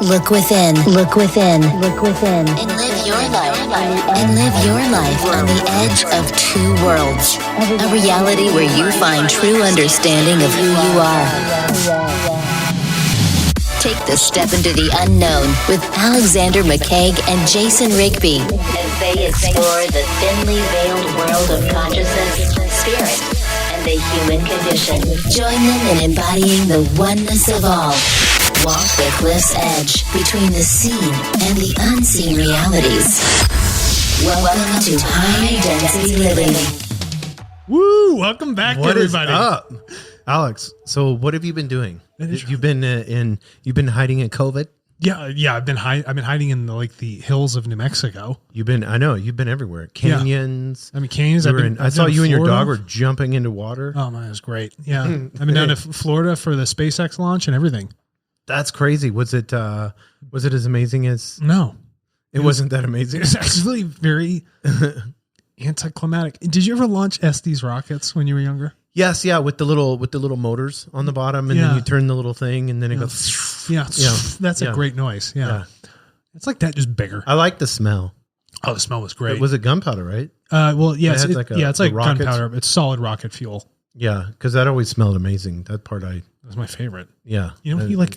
Look within. Look within. Look within. And live your life. And live your life on the edge of two worlds. A reality where you find true understanding of who you are. Take the step into the unknown with Alexander McCaig and Jason Rigby as they explore the thinly veiled world of consciousness, spirit, and the human condition. Join them in embodying the oneness of all. Walk the cliff's edge between the seen and the unseen realities. Welcome to High Density Living. Woo! Welcome back, what everybody. Is up? Alex, so what have you been doing? You've been hiding in COVID? Yeah. I've been hiding in the hills of New Mexico. You've been everywhere. Canyons. Yeah. I mean, canyons. I saw you and your dog were jumping into water. Oh man, it was great. Yeah, I've been down to Florida for the SpaceX launch and everything. That's crazy. Was it as amazing as? No, it wasn't that amazing. It's actually very anticlimactic. Did you ever launch Estes rockets when you were younger? Yes, yeah, with the little motors on the bottom, and then you turn the little thing, and then it goes. Yeah, that's a great noise. Yeah, it's like that, just bigger. I like the smell. Oh, the smell was great. Was it gunpowder, right? Well, yes, it's like gunpowder. It's solid rocket fuel. Yeah, because that always smelled amazing. That part was my favorite. Yeah, you like.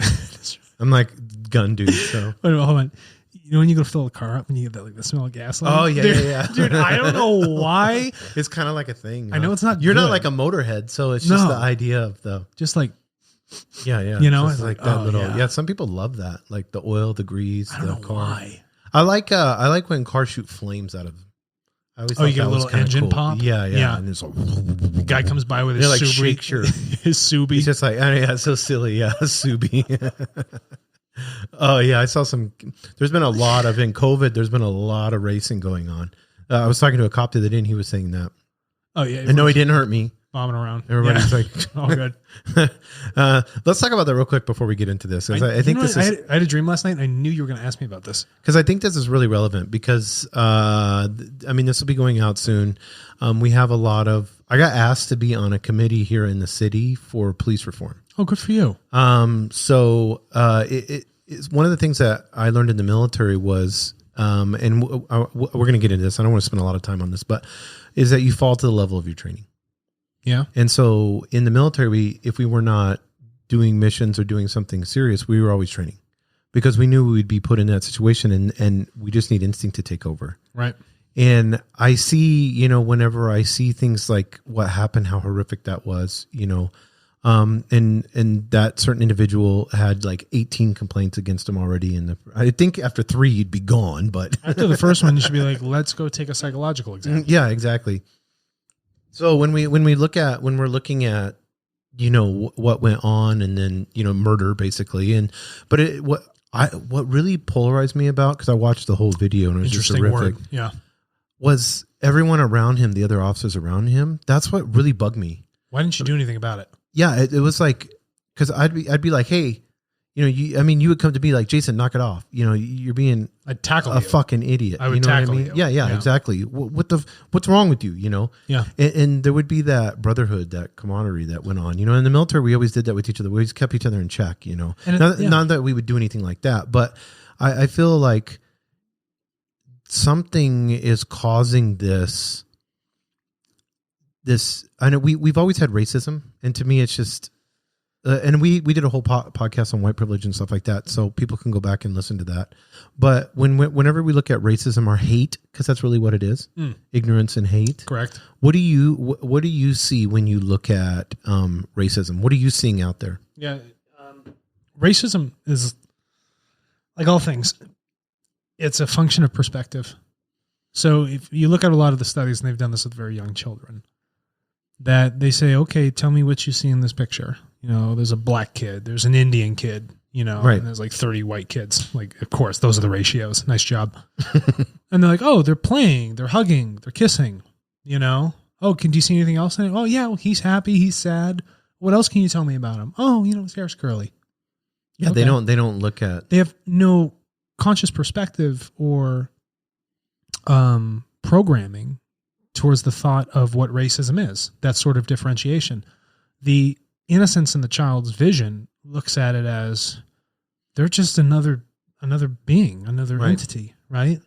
I'm like gun dude. So wait, hold on. You know when you go fill the car up and you get the smell of gasoline? Oh, yeah. Dude, I don't know why. It's kind of like a thing. I know it's not You're good. not like a motorhead, so it's just the idea of just like... Yeah. It's like that little... Yeah, some people love that. Like the oil, the grease, I don't know car. Why. I like when cars shoot flames out of them. I always you get a little engine pop? Yeah. And it's like... The guy comes by with his his Subi. He's just like, oh, yeah, it's so silly. Yeah, Subi. Oh yeah, I saw some. There's been a lot of in COVID. There's been a lot of racing going on. I was talking to a cop the other day, and he was saying that. Oh yeah, and no, he didn't hurt me. Bombing around. Everybody's like, "Oh, good." Let's talk about that real quick before we get into this. I think this is. I had a dream last night, and I knew you were going to ask me about this because I think this is really relevant. Because this will be going out soon. We have a lot of. I got asked to be on a committee here in the city for police reform. Oh, good for you. It's one of the things that I learned in the military was, and we're going to get into this. I don't want to spend a lot of time on this, but is that you fall to the level of your training. Yeah. And so in the military, if we were not doing missions or doing something serious, we were always training because we knew we'd be put in that situation and we just need instinct to take over. Right. And I see, whenever I see things like what happened, how horrific that was, and that certain individual had like 18 complaints against him already. I think after 3, you'd be gone, but after the first one, you should be like, let's go take a psychological exam. Yeah, exactly. So when we're looking at, what went on and then, murder basically. What really polarized me about, cause I watched the whole video and it was just horrific. Word. Yeah. Was everyone around him, the other officers around him. That's what really bugged me. Why didn't you do anything about it? Yeah, it was like, because I'd be like, hey, you would come to me like, Jason, knock it off. You're being I'd tackle a fucking idiot. I would tackle you. Yeah, exactly. What's wrong with you? Yeah. And there would be that brotherhood, that camaraderie that went on. In the military, we always did that with each other. We always kept each other in check. Not that we would do anything like that, but I feel like something is causing this. I know we've always had racism, and to me, it's just, and we did a whole podcast on white privilege and stuff like that, so people can go back and listen to that. But whenever we look at racism or hate, because that's really what it is, ignorance and hate. Correct. What do you see when you look at racism? What are you seeing out there? Yeah, racism is like all things. It's a function of perspective. So if you look at a lot of the studies, and they've done this with very young children, that they say, okay, tell me what you see in this picture. There's a black kid, there's an Indian kid, right. And there's like 30 white kids. Like, of course, those are the ratios. Nice job. And they're like, oh, they're playing, they're hugging, they're kissing, Oh, do you see anything else in it? Oh yeah, well, he's happy, he's sad. What else can you tell me about him? Oh, his hair's curly. Yeah, okay. They don't look at. They have no conscious perspective or programming towards the thought of what racism is, that sort of differentiation. The innocence in the child's vision looks at it as they're just another another being, another Right. entity, right?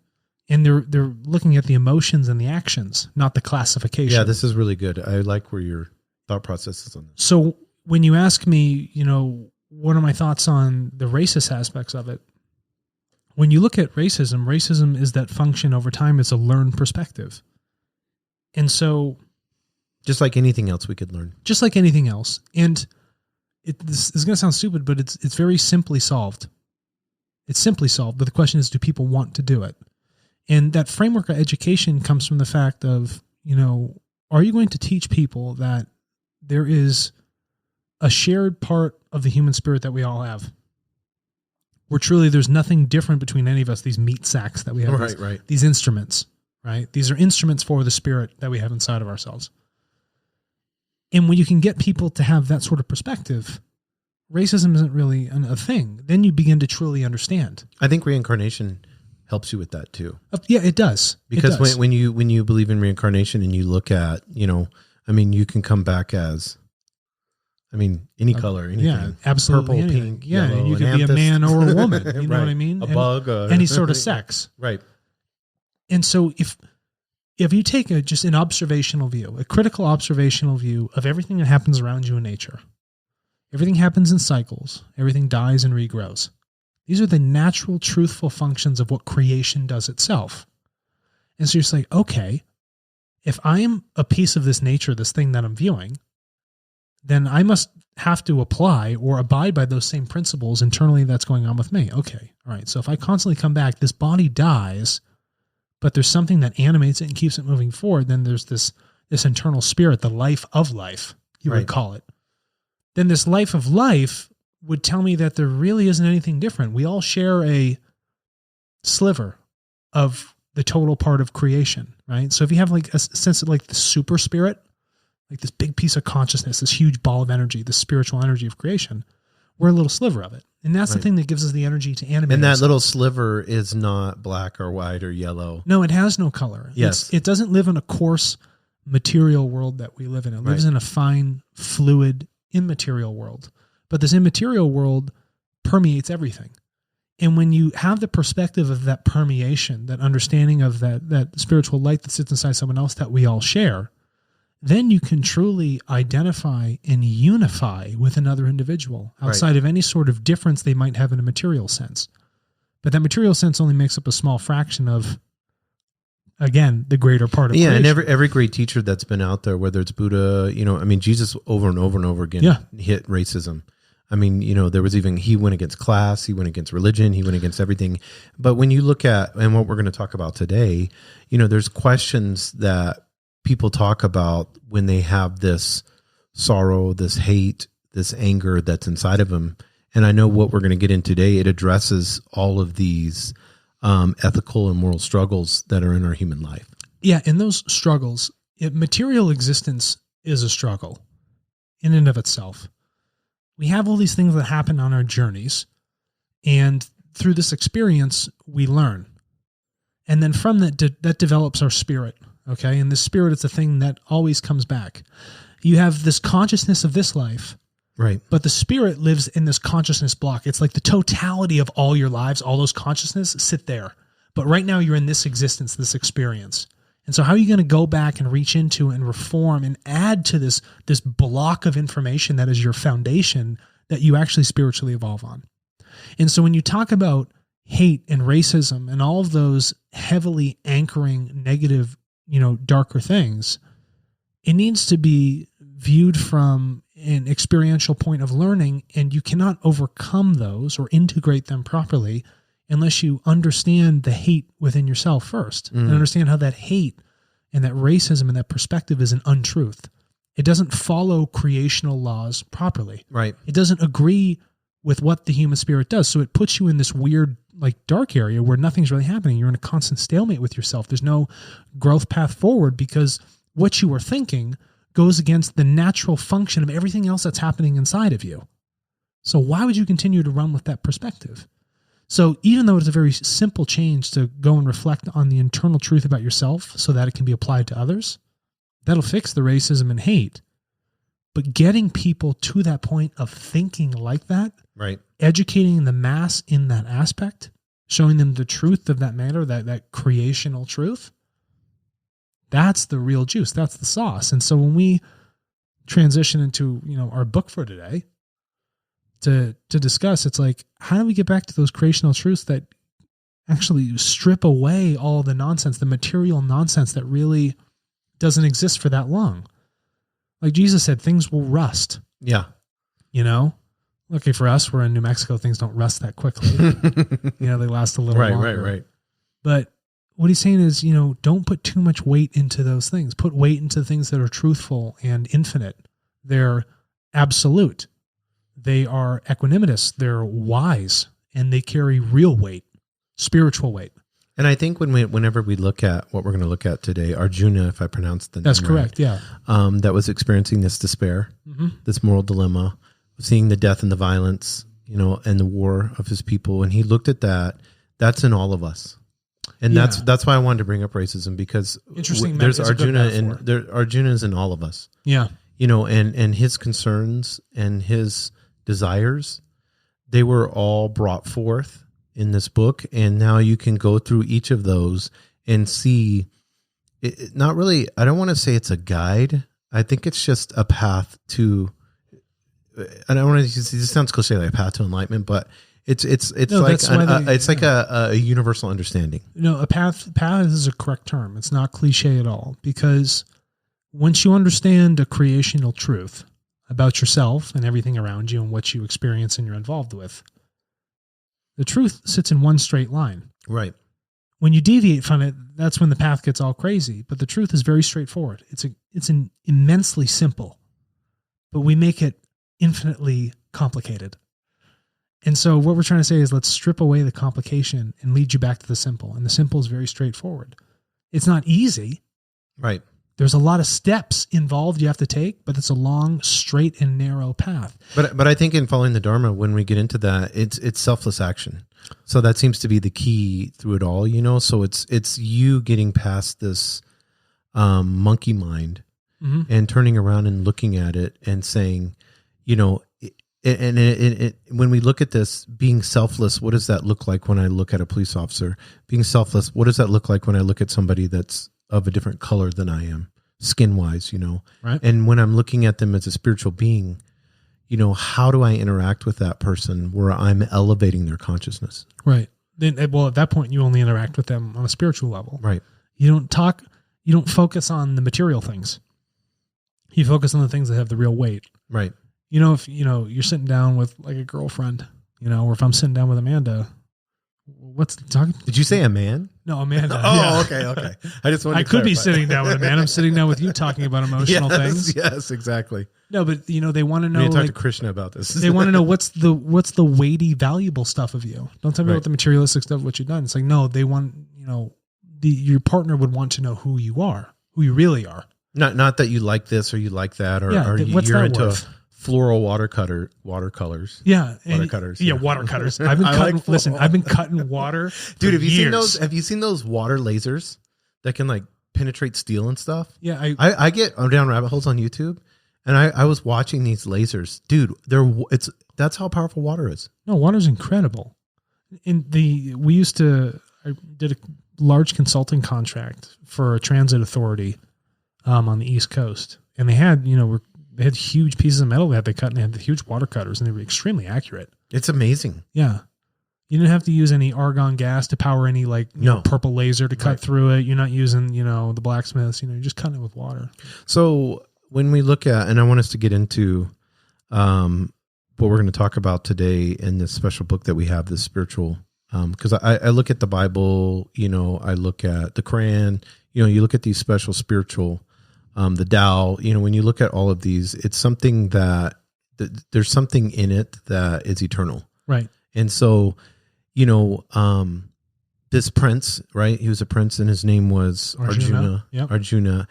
And they're looking at the emotions and the actions, not the classification. Yeah, this is really good. I like where your thought process is on this. So when you ask me, what are my thoughts on the racist aspects of it? When you look at racism is that function over time. It's a learned perspective. And so Just like anything else we could learn. just like anything else, and this is going to sound stupid, but it's very simply solved. It's simply solved, but the question is, do people want to do it? And that framework of education comes from the fact of, are you going to teach people that there is a shared part of the human spirit that we all have? Where truly there's nothing different between any of us, these meat sacks that we have, Right. these instruments, right? These are instruments for the spirit that we have inside of ourselves. And when you can get people to have that sort of perspective, racism isn't really a thing. Then you begin to truly understand. I think reincarnation helps you with that too. Yeah, it does. Because It does. when you believe in reincarnation and you look at, you can come back as, any color, anything. Yeah, absolutely. Purple, anything. pink, Yeah, yellow, you an could be a amethyst. man or a woman. You know Right. what I mean? A bug. Any sort of sex. Right. And so if you take just an observational view, a critical observational view of everything that happens around you in nature, everything happens in cycles, everything dies and regrows. These are the natural, truthful functions of what creation does itself. And so you're just like, okay, if I am a piece of this nature, this thing that I'm viewing, then I must have to apply or abide by those same principles internally that's going on with me. Okay, all right. So if I constantly come back, this body dies, but there's something that animates it and keeps it moving forward, then there's this internal spirit, the life of life, you would Right. call it. Then this life of life would tell me that there really isn't anything different. We all share a sliver of the total part of creation, right? So if you have like a sense of like the super spirit, like this big piece of consciousness, this huge ball of energy, the spiritual energy of creation, we're a little sliver of it. And that's the Right. thing that gives us the energy to animate. And that ourselves. little sliver is not black or white or yellow. No, it has no color. Yes. It doesn't live in a coarse material world that we live in. It lives Right. in a fine, fluid, immaterial world. But this immaterial world permeates everything. And when you have the perspective of that permeation, that understanding of that spiritual light that sits inside someone else that we all share, then you can truly identify and unify with another individual outside of any sort of difference they might have in a material sense. But that material sense only makes up a small fraction of, again, the greater part of Yeah, creation. and every great teacher that's been out there, whether it's Buddha, Jesus over and over and over again hit racism. There was he went against class, he went against religion, he went against everything. But when you look at, and what we're going to talk about today, there's questions that people talk about when they have this sorrow, this hate, this anger that's inside of them. And I know what we're going to get in today, it addresses all of these ethical and moral struggles that are in our human life. Yeah, in those struggles, material existence is a struggle in and of itself. We have all these things that happen on our journeys, and through this experience, we learn. And then from that, that develops our spirit, okay? And this spirit is the thing that always comes back. You have this consciousness of this life, Right. but the spirit lives in this consciousness block. It's like the totality of all your lives, all those consciousness sit there. But right now you're in this existence, this experience. And so how are you going to go back and reach into and reform and add to this block of information that is your foundation that you actually spiritually evolve on? And so when you talk about hate and racism and all of those heavily anchoring negative, darker things, it needs to be viewed from an experiential point of learning, and you cannot overcome those or integrate them properly unless you understand the hate within yourself first and understand how that hate and that racism and that perspective is an untruth. It doesn't follow creational laws properly. Right. It doesn't agree with what the human spirit does. So it puts you in this weird, dark area where nothing's really happening. You're in a constant stalemate with yourself. There's no growth path forward because what you are thinking goes against the natural function of everything else that's happening inside of you. So why would you continue to run with that perspective? So even though it's a very simple change to go and reflect on the internal truth about yourself so that it can be applied to others, that'll fix the racism and hate. But getting people to that point of thinking like that, Right. educating the mass in that aspect, showing them the truth of that matter, that creational truth. That's the real juice. That's the sauce. And so when we transition into, our book for today to discuss, it's like, how do we get back to those creational truths that actually strip away all the nonsense, the material nonsense that really doesn't exist for that long? Like Jesus said, things will rust. Yeah. Okay, for us, we're in New Mexico, things don't rust that quickly. They last a little longer. Right. But what he's saying is, don't put too much weight into those things. Put weight into things that are truthful and infinite. They're absolute. They are equanimous. They're wise, and they carry real weight, spiritual weight. And I think whenever we look at what we're going to look at today, Arjuna, if I pronounced the name That's correct, right, yeah. that was experiencing this despair, this moral dilemma, seeing the death and the violence, and the war of his people. And he looked at that. That's in all of us. And that's why I wanted to bring up racism, because there's Arjuna, and Arjuna is in all of us. Yeah. And his concerns and his desires, they were all brought forth in this book. And now you can go through each of those and see it, not really, I don't want to say it's a guide. I think it's just a path to, I don't want to use, this sounds cliche, like a path to enlightenment, but it's like a universal understanding. A path is a correct term. It's not cliche at all, because once you understand a creational truth about yourself and everything around you and what you experience and you're involved with, the truth sits in one straight line. Right. When you deviate from it, that's when the path gets all crazy. But the truth is very straightforward. It's immensely simple, but we make it infinitely complicated. And so what we're trying to say is, let's strip away the complication and lead you back to the simple. And the simple is very straightforward. It's not easy. Right. There's a lot of steps involved you have to take, but it's a long, straight and narrow path. But I think in following the Dharma, when we get into that, it's selfless action. So that seems to be the key through it all, So it's you getting past this monkey mind and turning around and looking at it and saying, when we look at this, being selfless, what does that look like when I look at a police officer? Being selfless, what does that look like when I look at somebody that's of a different color than I am, skin-wise, Right. And when I'm looking at them as a spiritual being, how do I interact with that person where I'm elevating their consciousness? Right. Then, at that point, you only interact with them on a spiritual level. Right. You don't focus on the material things. You focus on the things that have the real weight. Right. If you're sitting down with like a girlfriend, or if I'm sitting down with Amanda, what's talking? Did you say a man? No, Amanda. Oh, yeah. Okay. I just wanted to could be sitting down with a man. I'm sitting down with you talking about emotional things. Yes, exactly. No, but they want to know. We need to talk to Krishna about this. They want to know what's the weighty, valuable stuff of you. Don't tell me about the materialistic stuff, what you've done. It's like, no, they want, your partner would want to know who you are, who you really are. Not that you like this or you like that, or you're into floral watercolors. Yeah. Watercutters. Yeah, watercutters. I've been I've been cutting water. Dude, have you years. have you seen those water lasers that can like penetrate steel and stuff? Yeah. I get down rabbit holes on YouTube, and I was watching these lasers. Dude, that's how powerful water is. No, water's incredible. I did a large consulting contract for a transit authority on the East Coast. And they had, they had huge pieces of metal that they cut, and they had the huge water cutters, and they were extremely accurate. It's amazing. Yeah. You didn't have to use any argon gas to power any purple laser to cut through it. You're not using, the blacksmiths, you're just cutting it with water. So when we look at, and I want us to get into what we're going to talk about today in this special book that we have, this spiritual, because I look at the Bible, I look at the Quran, you look at these special spiritual, the Tao, when you look at all of these, it's something that there's something in it that is eternal. Right. And so, this prince, right? He was a prince and his name was Arjuna. Yep. Arjuna.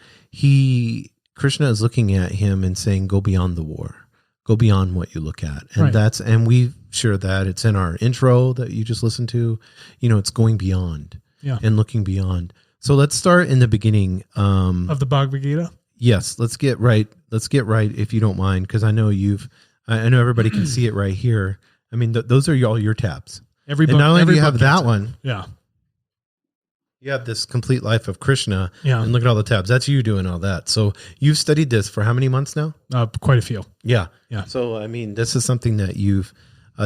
Krishna is looking at him and saying, go beyond the war, go beyond what you look at. And and we share that. It's in our intro that you just listened to, it's going beyond and looking beyond. So let's start in the beginning of the Bhagavad Gita. Yes, let's get right. If you don't mind, because I know I know everybody can see it right here. I mean, those are all your tabs. Every And book, not only do every you book have gets that it. one, Yeah. you have this complete life of Krishna. Yeah. And look at all the tabs. That's you doing all that. So you've studied this for how many months now? Quite a few. Yeah. Yeah. So, I mean, this is something that you've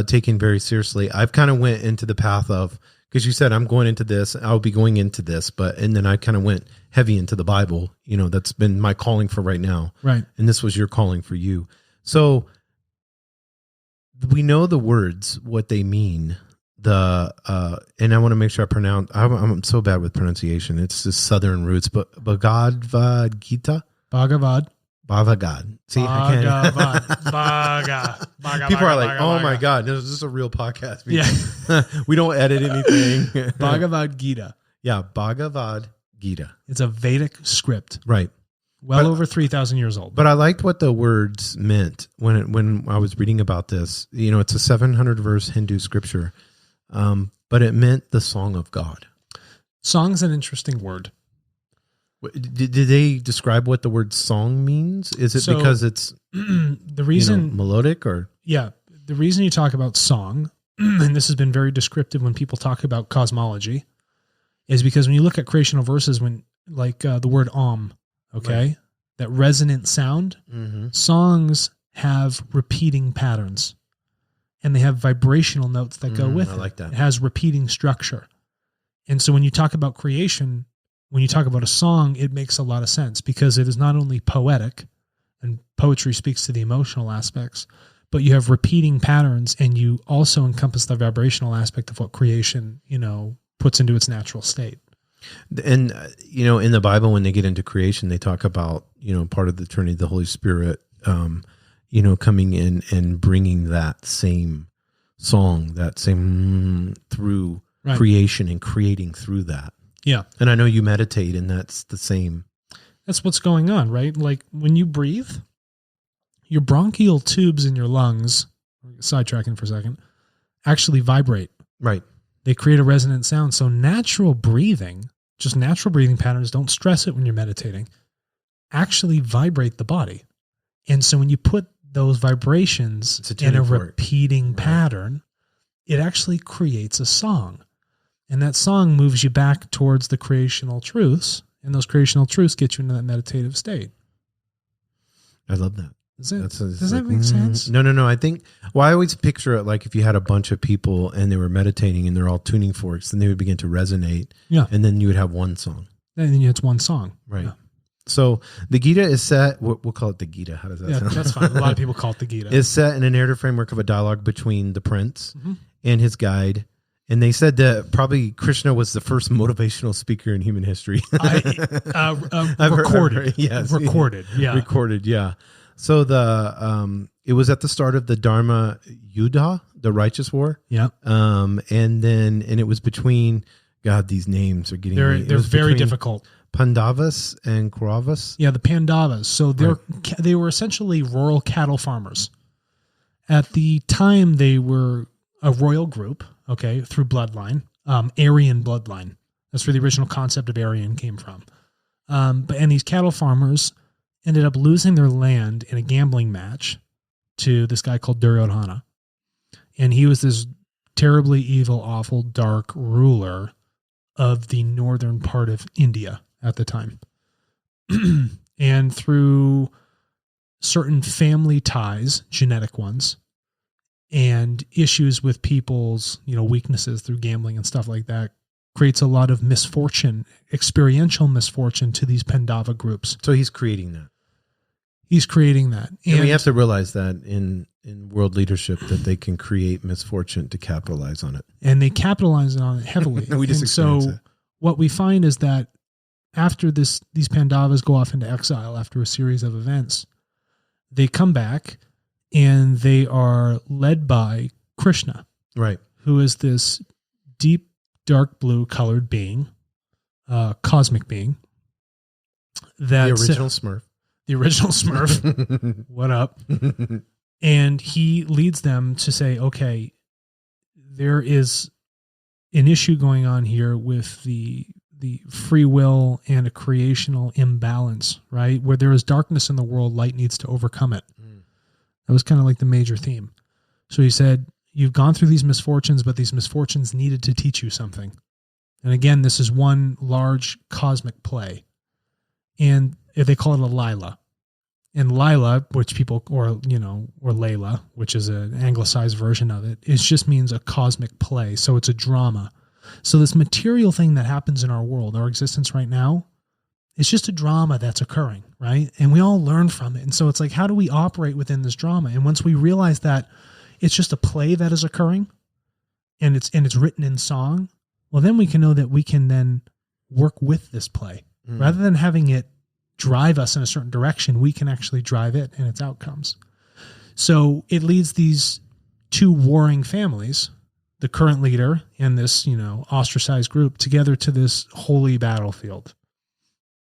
taken very seriously. I've kind of went into the path of, because you said, I'm going into this, I'll be going into this, and then I kind of went heavy into the Bible. That's been my calling for right now. Right. And this was your calling for you. So we know the words, what they mean. And I want to make sure I pronounce. I'm so bad with pronunciation. It's just Southern roots, but Bhagavad Gita. Bhagavad. See, I can't. People are like, "Oh my God, this is a real podcast." Yeah. We don't edit anything. Bhagavad Gita. Yeah, Bhagavad Gita. It's a Vedic script. Right. Well over 3,000 years old. But I liked what the words meant when I was reading about this. It's a 700 verse Hindu scripture. But it meant the song of God. Song's an interesting word. Did they describe what the word song means? Is it because it's the reason melodic or? Yeah. The reason you talk about song, and this has been very descriptive when people talk about cosmology, is because when you look at creational verses, the word Om, okay, right. That resonant sound, songs have repeating patterns. And they have vibrational notes that go with it. I like that. It has repeating structure. And so when you talk about creation, when you talk about a song, it makes a lot of sense because it is not only poetic, and poetry speaks to the emotional aspects, but you have repeating patterns and you also encompass the vibrational aspect of what creation, puts into its natural state. And, in the Bible, when they get into creation, they talk about, part of the Trinity, the Holy Spirit, coming in and bringing that same song, that same through creation and creating through that. Yeah. And I know you meditate and that's the same. That's what's going on, right? Like when you breathe, your bronchial tubes in your lungs, sidetracking for a second, actually vibrate. Right. They create a resonant sound. So natural breathing, just natural breathing patterns, don't stress it when you're meditating, actually vibrate the body. And so when you put those vibrations in a repeating pattern, it actually creates a song. And that song moves you back towards the creational truths, and those creational truths get you into that meditative state. I love that. Does that make sense? No. I think, I always picture it like if you had a bunch of people and they were meditating and they're all tuning forks, then they would begin to resonate. Yeah. And then you would have one song. And then it's one song. Right. Yeah. So the Gita is set, we'll call it the Gita. How does that sound? That's fine. A lot of people call it the Gita. It's set in a narrative framework of a dialogue between the prince and his guide. And they said that probably Krishna was the first motivational speaker in human history. Recorded. Yes. Recorded. Yeah. Recorded. Yeah. So it was at the start of the Dharma Yuddha, the righteous war. Yeah. And it was between, God, these names are getting, they're very difficult. Pandavas and Kauravas. Yeah, the Pandavas. So they were essentially rural cattle farmers. At the time, they were a royal group, okay, through bloodline, Aryan bloodline. That's where the original concept of Aryan came from. And these cattle farmers ended up losing their land in a gambling match to this guy called Duryodhana. And he was this terribly evil, awful, dark ruler of the northern part of India at the time. And through certain family ties, genetic ones, and issues with people's, weaknesses through gambling and stuff like that, creates a lot of misfortune, experiential misfortune to these Pandava groups. So he's creating that. He's creating that. And we have to realize that in world leadership that they can create misfortune to capitalize on it. And they capitalize on it heavily. We just experience it. What we find is that after these Pandavas go off into exile after a series of events, they come back and they are led by Krishna. Right. Who is this deep, dark blue colored being, cosmic being. The original Smurf. The original Smurf. What up? And he leads them to say, okay, there is an issue going on here with the free will and a creational imbalance, right? Where there is darkness in the world, light needs to overcome it. That was kind of like the major theme. So he said, you've gone through these misfortunes, but these misfortunes needed to teach you something. And again, this is one large cosmic play. And they call it a Lila. And Lila, which people, or Layla, which is an anglicized version of it, it just means a cosmic play. So it's a drama. So this material thing that happens in our world, our existence right now, it's just a drama that's occurring, right? And we all learn from it. And so it's like, how do we operate within this drama? And once we realize that it's just a play that is occurring and it's written in song, well, then we can know that we can then work with this play. Rather than having it drive us in a certain direction, we can actually drive it and its outcomes. So it leads these two warring families, the current leader and this, ostracized group, together to this holy battlefield.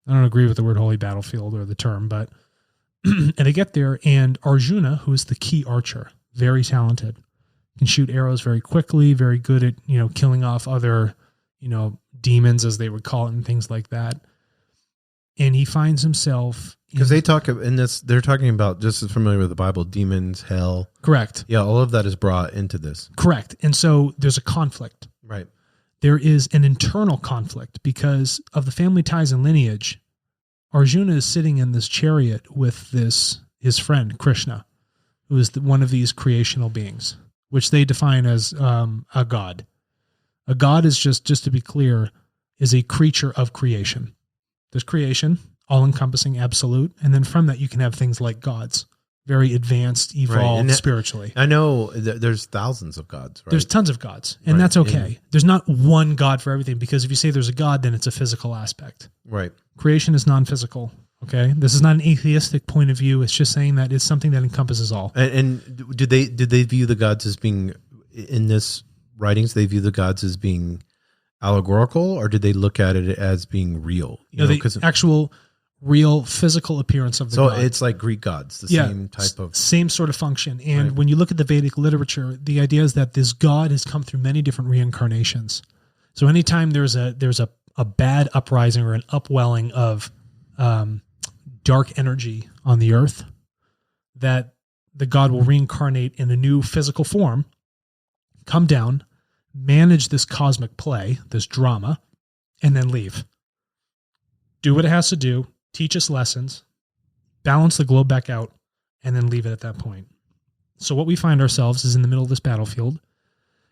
I don't agree with the word holy battlefield or the term, but and they get there, and Arjuna, who is the key archer, very talented, can shoot arrows very quickly, very good at, killing off other, demons, as they would call it, and things like that. And he finds himself, because they talk in this, they're talking about, just as familiar with the Bible, demons, hell. Correct. Yeah, all of that is brought into this. Correct. And so there's a conflict. Right. There is an internal conflict because of the family ties and lineage. Arjuna is sitting in this chariot with his friend Krishna, who is one of these creational beings, which they define as a god. A god is just to be clear, is a creature of creation. There's creation, all-encompassing, absolute, and then from that you can have things like gods, very advanced, evolved spiritually. I know there's thousands of gods, right? There's tons of gods, and that's okay. There's not one god for everything, because if you say there's a god, then it's a physical aspect. Right. Creation is non-physical, okay? This is not an atheistic point of view. It's just saying that it's something that encompasses all. And did they view the gods as being, in this writings, they view the gods as being allegorical, or did they look at it as being real? The actual real physical appearance of the god. So it's like Greek gods, same type of... Same sort of function. And when you look at the Vedic literature, the idea is that this god has come through many different reincarnations. So anytime there's a bad uprising or an upwelling of dark energy on the earth, that the god will reincarnate in a new physical form, come down, manage this cosmic play, this drama, and then leave. Do what it has to do, teach us lessons, balance the globe back out, and then leave it at that point. So what we find ourselves is in the middle of this battlefield,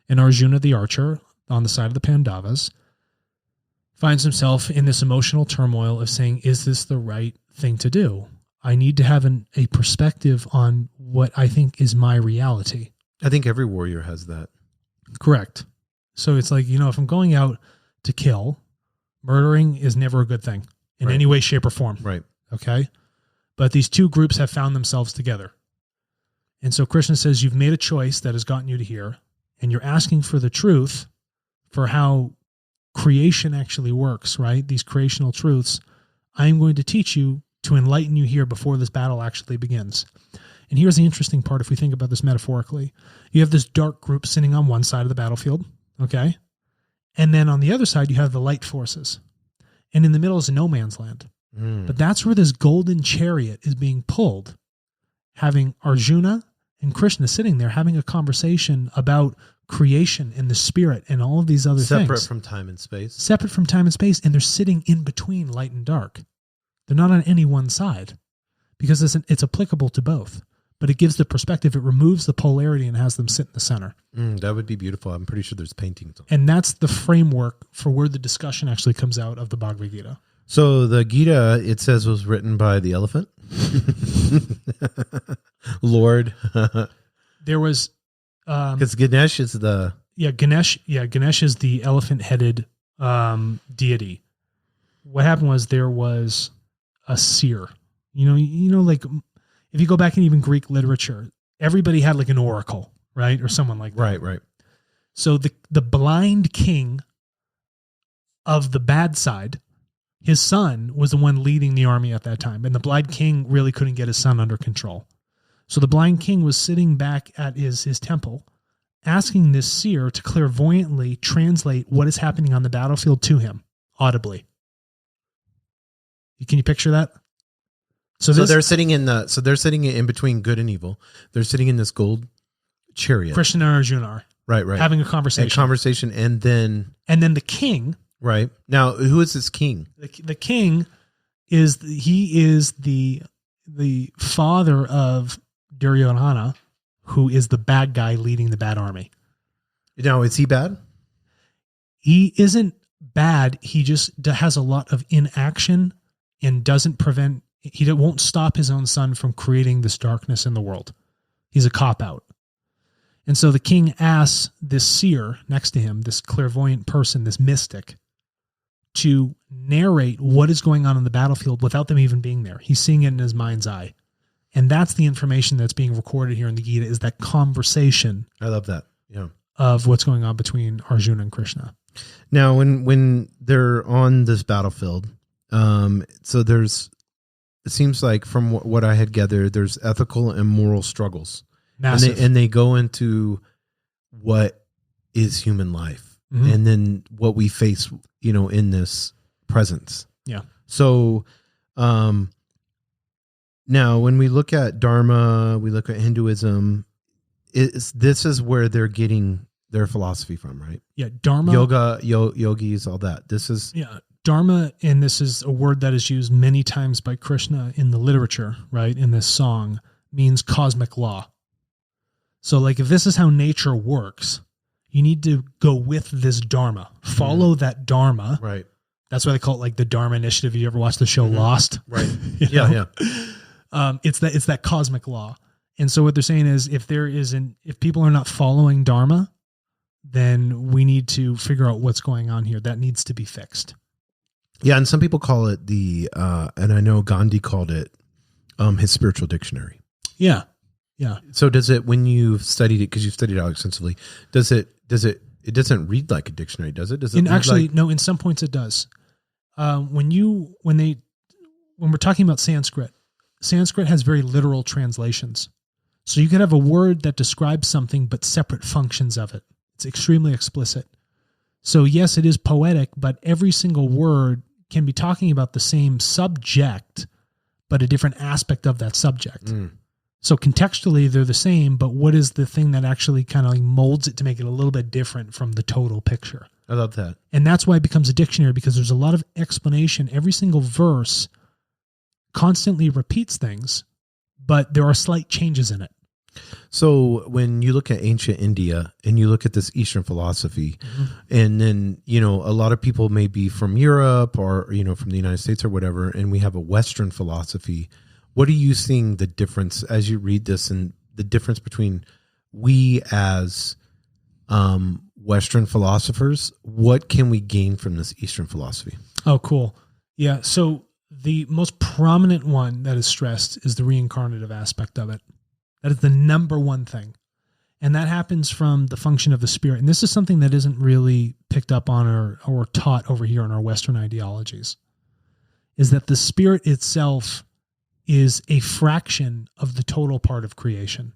and Arjuna the archer, on the side of the Pandavas, finds himself in this emotional turmoil of saying, is this the right thing to do? I need to have a perspective on what I think is my reality. I think every warrior has that. Correct. So it's like, if I'm going out to kill, murdering is never a good thing in any way, shape, or form. Right. Okay. But these two groups have found themselves together. And so Krishna says, you've made a choice that has gotten you to here, and you're asking for the truth for how creation actually works, right? These creational truths. I'm going to teach you to enlighten you here before this battle actually begins. And here's the interesting part, if we think about this metaphorically. You have this dark group sitting on one side of the battlefield, okay? And then on the other side, you have the light forces. And in the middle is a no man's land. But that's where this golden chariot is being pulled, having Arjuna and Krishna sitting there having a conversation about creation and the spirit and all of these other things. Separate from time and space. Separate from time and space, and they're sitting in between light and dark. They're not on any one side, because it's applicable to both. But it gives the perspective, it removes the polarity and has them sit in the center. That would be beautiful. I'm pretty sure there's paintings. And that's the framework for where the discussion actually comes out of the Bhagavad Gita. So the Gita, it says, was written by the elephant. Lord. There was... Because Ganesh is the... Ganesh is the elephant-headed deity. What happened was there was a seer. Like... If you go back in even Greek literature, everybody had like an oracle, right? Or someone like that. Right. So the blind king of the bad side, his son was the one leading the army at that time. And the blind king really couldn't get his son under control. So the blind king was sitting back at his temple, asking this seer to clairvoyantly translate what is happening on the battlefield to him audibly. Can you picture that? So they're sitting in between good and evil. They're sitting in this gold chariot. Krishna and Arjuna are Right. having a conversation. And then the king. Right. Now, who is this king? The king is the father of Duryodhana, who is the bad guy leading the bad army. Now, is he bad? He isn't bad. He just has a lot of inaction and he won't stop his own son from creating this darkness in the world. He's a cop-out. And so the king asks this seer next to him, this clairvoyant person, this mystic, to narrate what is going on in the battlefield without them even being there. He's seeing it in his mind's eye. And that's the information that's being recorded here in the Gita, is that conversation. I love that. Yeah. Of what's going on between Arjuna and Krishna. Now, when they're on this battlefield, so it seems like from what I had gathered, there's ethical and moral struggles. Massive. And they go into what is human life, and then what we face, in this presence. Yeah. So, now when we look at Dharma, we look at Hinduism, this is where they're getting their philosophy from, right? Yeah. Dharma. Yoga, yogis, all that. This is... Yeah. Dharma, and this is a word that is used many times by Krishna in the literature, right? In this song, means cosmic law. So like, if this is how nature works, you need to go with this Dharma, follow that Dharma. Right. That's why they call it like the Dharma Initiative. You ever watch the show Lost? Right. Yeah. It's that cosmic law. And so what they're saying is, if people are not following Dharma, then we need to figure out what's going on here. That needs to be fixed. Yeah. And some people call it and I know Gandhi called it, his spiritual dictionary. Yeah. Yeah. So does it, when you've studied it, because you've studied it extensively, it doesn't read like a dictionary, does it? No, in some points it does. When we're talking about Sanskrit has very literal translations. So you could have a word that describes something, but separate functions of it. It's extremely explicit. So yes, it is poetic, but every single word can be talking about the same subject, but a different aspect of that subject. So contextually, they're the same, but what is the thing that actually kind of like molds it to make it a little bit different from the total picture? I love that. And that's why it becomes a dictionary, because there's a lot of explanation. Every single verse constantly repeats things, but there are slight changes in it. So when you look at ancient India and you look at this Eastern philosophy, and then, a lot of people may be from Europe or, from the United States or whatever, and we have a Western philosophy. What are you seeing the difference as you read this, and the difference between we as Western philosophers? What can we gain from this Eastern philosophy? Oh, cool. Yeah. So the most prominent one that is stressed is the reincarnative aspect of it. That is the number one thing. And that happens from the function of the spirit. And this is something that isn't really picked up on or taught over here in our Western ideologies, is that the spirit itself is a fraction of the total part of creation.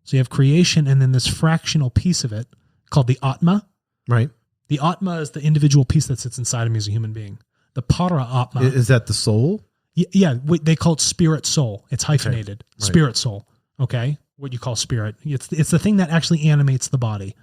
So you have creation and then this fractional piece of it called the Atma. Right. The Atma is the individual piece that sits inside of me as a human being. The Para Atma. Is that the soul? Yeah. They call it spirit soul. It's hyphenated. Okay. Right. Spirit soul. Okay. What you call spirit. It's the thing that actually animates the body.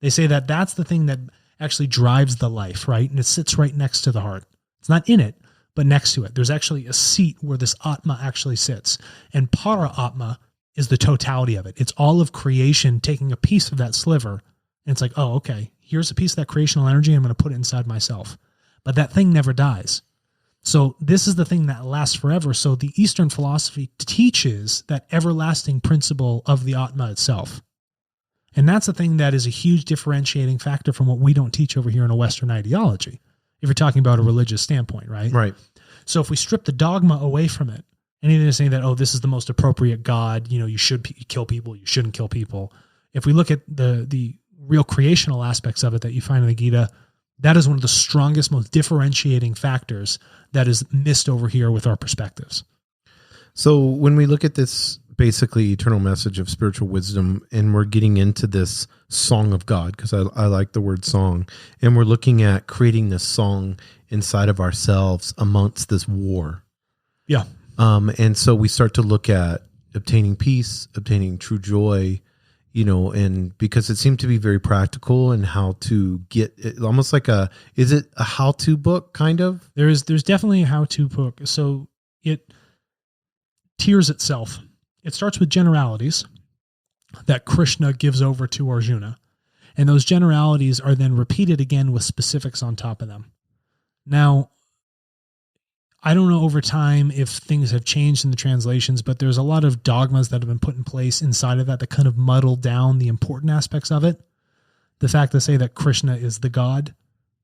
They say that that's the thing that actually drives the life, right? And it sits right next to the heart. It's not in it, but next to it. There's actually a seat where this Atma actually sits. And Para Atma is the totality of it. It's all of creation taking a piece of that sliver. And it's like, oh, okay, here's a piece of that creational energy. I'm going to put it inside myself. But that thing never dies. So this is the thing that lasts forever. So the Eastern philosophy teaches that everlasting principle of the Atma itself. And that's the thing that is a huge differentiating factor from what we don't teach over here in a Western ideology, if you're talking about a religious standpoint, right? Right. So if we strip the dogma away from it, anything that's saying that, oh, this is the most appropriate God, you should kill people, you shouldn't kill people. If we look at the real creational aspects of it that you find in the Gita, that is one of the strongest, most differentiating factors that is missed over here with our perspectives. So when we look at this basically eternal message of spiritual wisdom, and we're getting into this song of God, because I like the word song, and we're looking at creating this song inside of ourselves amongst this war. Yeah. And so we start to look at obtaining peace, obtaining true joy, and because it seemed to be very practical and how to get it, almost like is it a how-to book kind of? There's definitely a how-to book. So it tiers itself. It starts with generalities that Krishna gives over to Arjuna. And those generalities are then repeated again with specifics on top of them. Now, I don't know over time if things have changed in the translations, but there's a lot of dogmas that have been put in place inside of that kind of muddle down the important aspects of it. The fact to say that Krishna is the God,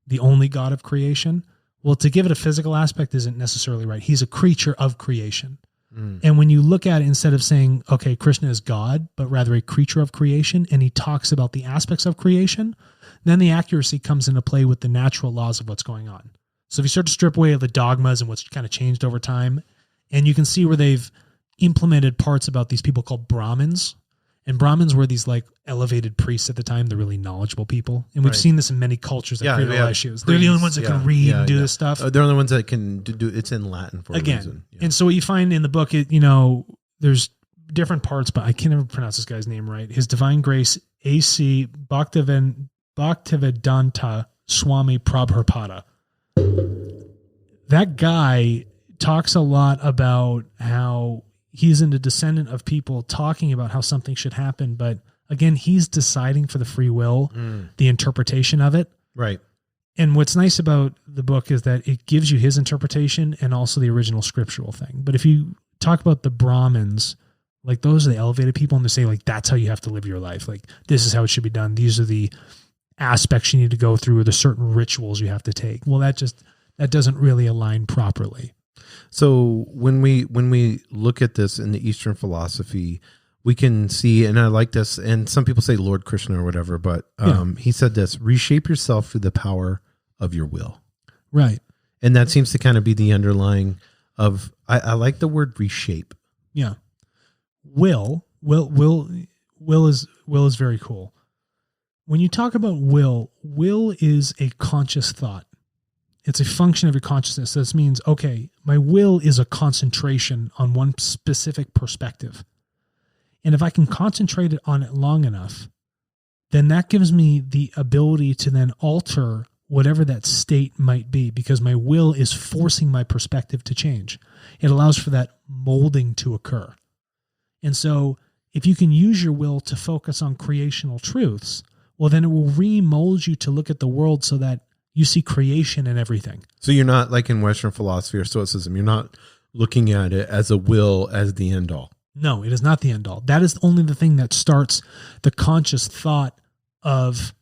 the only God of creation. Well, to give it a physical aspect isn't necessarily right. He's a creature of creation. And when you look at it, instead of saying, okay, Krishna is God, but rather a creature of creation, and he talks about the aspects of creation, then the accuracy comes into play with the natural laws of what's going on. So if you start to strip away the dogmas and what's kind of changed over time, and you can see where they've implemented parts about these people called Brahmins, and Brahmins were these like elevated priests at the time. They're really knowledgeable people. And we've seen this in many cultures that create a lot of issues. They're the only ones that can read and do this stuff. They're the only ones that can do it's in Latin for a reason. Yeah. And so what you find in the book, there's different parts, but I can't never pronounce this guy's name right. His Divine Grace, A.C. Bhaktivedanta Swami Prabhupada. That guy talks a lot about how he's a descendant of people talking about how something should happen. But again, he's deciding for the free will, the interpretation of it. Right. And what's nice about the book is that it gives you his interpretation and also the original scriptural thing. But if you talk about the Brahmins, like those are the elevated people, and they say like, that's how you have to live your life. Like, this is how it should be done. These are the aspects you need to go through, or the certain rituals you have to take. Well, that doesn't really align properly. So when we look at this in the Eastern philosophy, we can see, and I like this, and some people say Lord Krishna or whatever, but he said this: reshape yourself through the power of your will. Right. And that seems to kind of be the underlying of, I like the word reshape. Yeah. Will is very cool. When you talk about will is a conscious thought. It's a function of your consciousness. This means, okay, my will is a concentration on one specific perspective. And if I can concentrate on it long enough, then that gives me the ability to then alter whatever that state might be, because my will is forcing my perspective to change. It allows for that molding to occur. And so if you can use your will to focus on creational truths, well, then it will remold you to look at the world so that you see creation in everything. So you're not like in Western philosophy or Stoicism, you're not looking at it as a will as the end all. No, it is not the end all. That is only the thing that starts the conscious thought of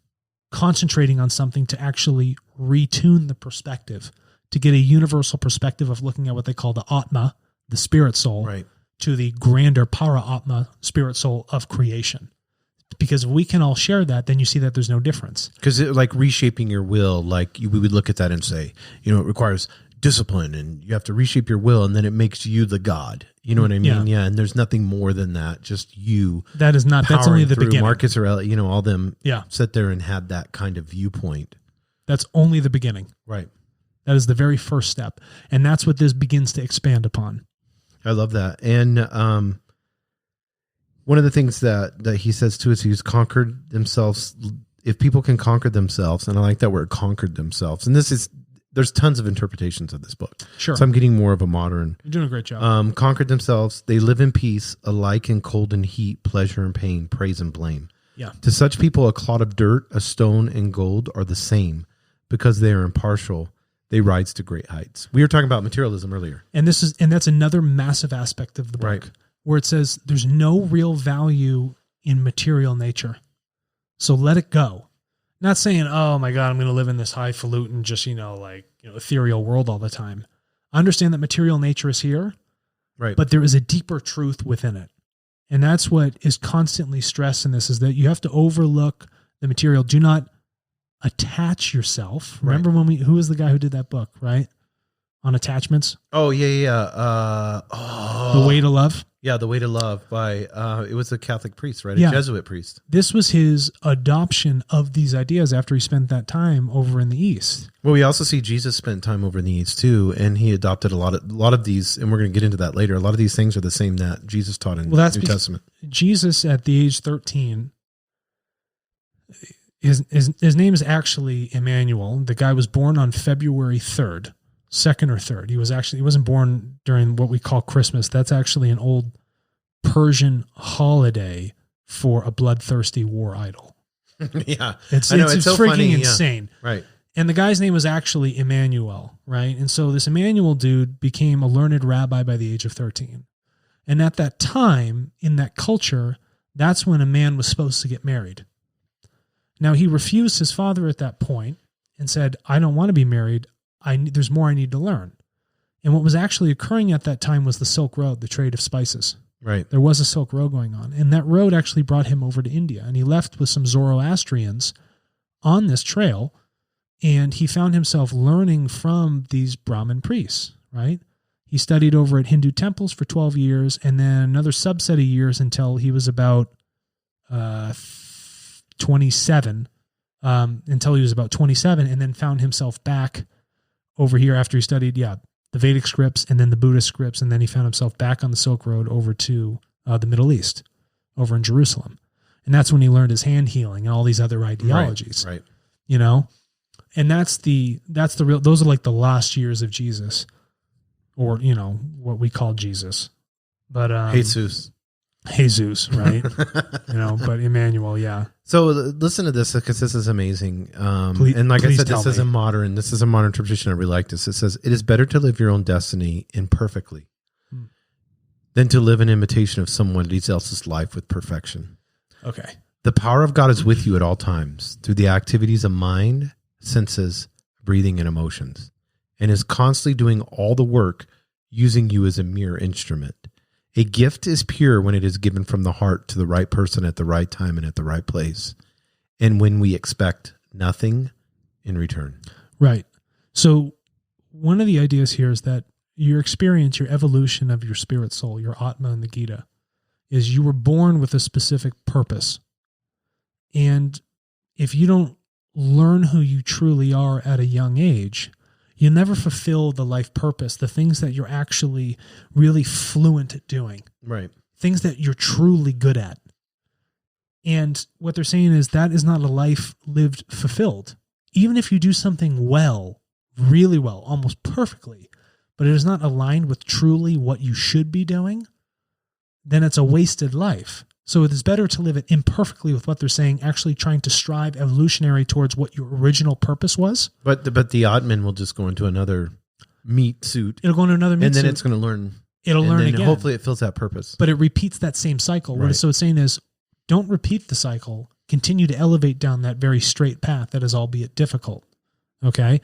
concentrating on something to actually retune the perspective, to get a universal perspective of looking at what they call the Atma, the spirit soul, right, to the grander para Atma, spirit soul of creation. Because if we can all share that, then you see that there's no difference. Because like reshaping your will, like we would look at that and say, it requires discipline and you have to reshape your will, and then it makes you the God. You know what I mean? Yeah. And there's nothing more than that. Just you. That is not, that's only the beginning. Marcus Aurelius, all them sit there and had that kind of viewpoint. That's only the beginning. Right. That is the very first step. And that's what this begins to expand upon. I love that. And one of the things that he says too is he's conquered themselves. If people can conquer themselves, and I like that word, conquered themselves. And there's tons of interpretations of this book. Sure. So I'm getting more of a modern. You're doing a great job. Conquered themselves. They live in peace, alike in cold and heat, pleasure and pain, praise and blame. Yeah. To such people, a clod of dirt, a stone, and gold are the same. Because they are impartial, they rise to great heights. We were talking about materialism earlier. And that's another massive aspect of the book. Right. Where it says there's no real value in material nature. So let it go. Not saying, oh my God, I'm going to live in this highfalutin, just, ethereal world all the time. I understand that material nature is here, right? But there is a deeper truth within it. And that's what is constantly stressed in this, is that you have to overlook the material. Do not attach yourself. Right. Remember who was the guy who did that book, right? On attachments? Oh, yeah. The Way to Love? Yeah, The Way to Love by, it was a Catholic priest, right? Yeah. A Jesuit priest. This was his adoption of these ideas after he spent that time over in the East. Well, we also see Jesus spent time over in the East too, and he adopted a lot of these, and we're going to get into that later. A lot of these things are the same that Jesus taught in the New Testament. Jesus, at the age 13, His name is actually Emmanuel. The guy was born on February 3rd, 2nd or 3rd. He wasn't born during what we call Christmas. That's actually an old Persian holiday for a bloodthirsty war idol. Yeah. It's so freaking funny. insane. Yeah. Right. And the guy's name was actually Emmanuel, right? And so this Emmanuel dude became a learned rabbi by the age of 13. And at that time, in that culture, that's when a man was supposed to get married. Now, he refused his father at that point and said, I don't want to be married. There's more I need to learn. And what was actually occurring at that time was the Silk Road, the trade of spices. Right. There was a Silk Road going on. And that road actually brought him over to India. And he left with some Zoroastrians on this trail. And he found himself learning from these Brahmin priests, right? He studied over at Hindu temples for 12 years and then another subset of years until he was about 27, and then found himself back over here after he studied, the Vedic scripts and then the Buddhist scripts. And then he found himself back on the Silk Road over to the Middle East, over in Jerusalem. And that's when he learned his hand healing and all these other ideologies, right. You know? And that's the real, those are like the last years of Jesus, or, you know, what we call Jesus, but, Jesus, right. You know, but Emmanuel. Yeah. So listen to this, because this is amazing. Please, and like I said, this is a modern interpretation. I really like this. It says, it is better to live your own destiny imperfectly than to live an imitation of someone else's life with perfection. Okay. The power of God is with you at all times through the activities of mind, senses, breathing, and emotions, and is constantly doing all the work using you as a mere instrument. A gift is pure when it is given from the heart to the right person at the right time and at the right place, and when we expect nothing in return. Right. So one of the ideas here is that your experience, your evolution of your spirit soul, your Atma in the Gita, is you were born with a specific purpose. And if you don't learn who you truly are at a young age, you never fulfill the life purpose, the things that you're actually really fluent at doing. Right. Things that you're truly good at. And what they're saying is that is not a life lived fulfilled. Even if you do something well, really well, almost perfectly, but it is not aligned with truly what you should be doing, then it's a wasted life. So it is better to live it imperfectly with what they're saying, actually trying to strive evolutionary towards what your original purpose was. But the Atman will just go into another meat suit. It'll go into another meat suit. And then suit. it's going to learn. It'll learn again. Hopefully it fills that purpose. But it repeats that same cycle. Right. So it's saying is, don't repeat the cycle. Continue to elevate down that very straight path that is albeit difficult. Okay?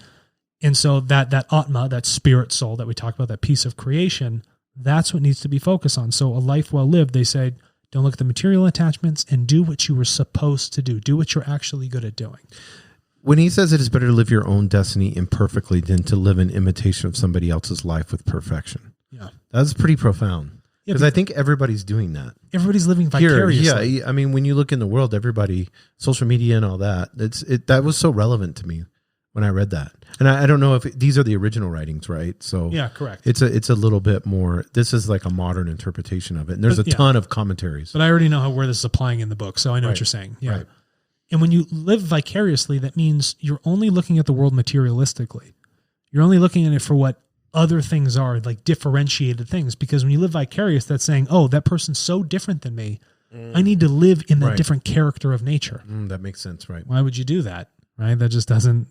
And so that Atma, that spirit soul that we talk about, that piece of creation, that's what needs to be focused on. So a life well lived, they say, don't look at the material attachments and do what you were supposed to do. Do what you're actually good at doing. When he says it is better to live your own destiny imperfectly than to live an imitation of somebody else's life with perfection. Yeah. That's pretty profound. Yeah, Because I think everybody's doing that. Everybody's living vicariously. Yeah, I mean, when you look in the world, everybody, social media and all that, that was so relevant to me when I read that. And I don't know if these are the original writings, right? So yeah, correct. It's a little bit more. This is like a modern interpretation of it. And there's a ton of commentaries. But I already know where this is applying in the book, so I know what you're saying. Yeah. Right. And when you live vicariously, that means you're only looking at the world materialistically. You're only looking at it for what other things are, like differentiated things. Because when you live vicarious, that's saying, oh, that person's so different than me. I need to live in that different character of nature. That makes sense, right? Why would you do that? Right? That just doesn't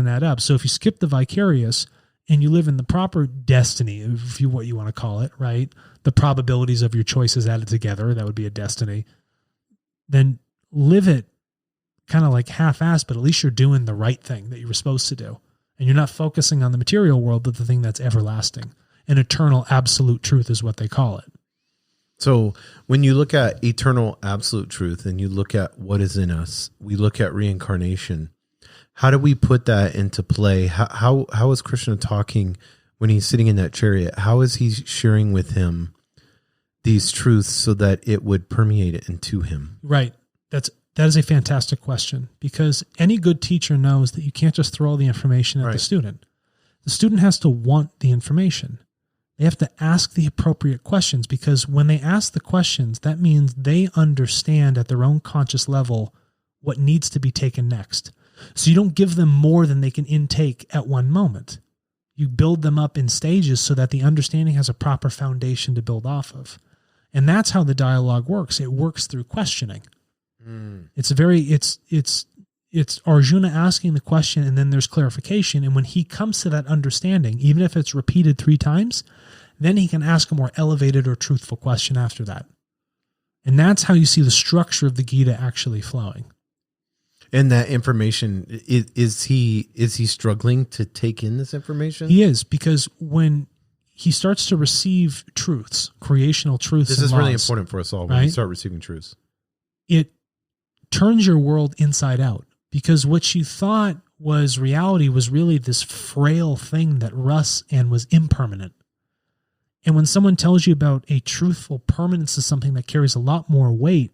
add up. So if you skip the vicarious and you live in the proper destiny, what you want to call it, right? The probabilities of your choices added together, that would be a destiny. Then live it kind of like half-assed, but at least you're doing the right thing that you were supposed to do. And you're not focusing on the material world, but the thing that's everlasting. An eternal absolute truth is what they call it. So when you look at eternal absolute truth and you look at what is in us, we look at reincarnation. How do we put that into play? How is Krishna talking when he's sitting in that chariot? How is he sharing with him these truths so that it would permeate it into him? Right. That is a fantastic question, because any good teacher knows that you can't just throw all the information at the student. The student has to want the information. They have to ask the appropriate questions, because when they ask the questions, that means they understand at their own conscious level what needs to be taken next. So you don't give them more than they can intake at one moment. You build them up in stages so that the understanding has a proper foundation to build off of. And that's how the dialogue works. It works through questioning. It's Arjuna asking the question, and then there's clarification. And when he comes to that understanding, even if it's repeated 3 times, then he can ask a more elevated or truthful question after that. And that's how you see the structure of the Gita actually flowing. And that information, is he struggling to take in this information? He is, because when he starts to receive truths, creational truths, this is really important for us all when we start receiving truths. It turns your world inside out, because what you thought was reality was really this frail thing that rusts and was impermanent. And when someone tells you about a truthful permanence of something that carries a lot more weight,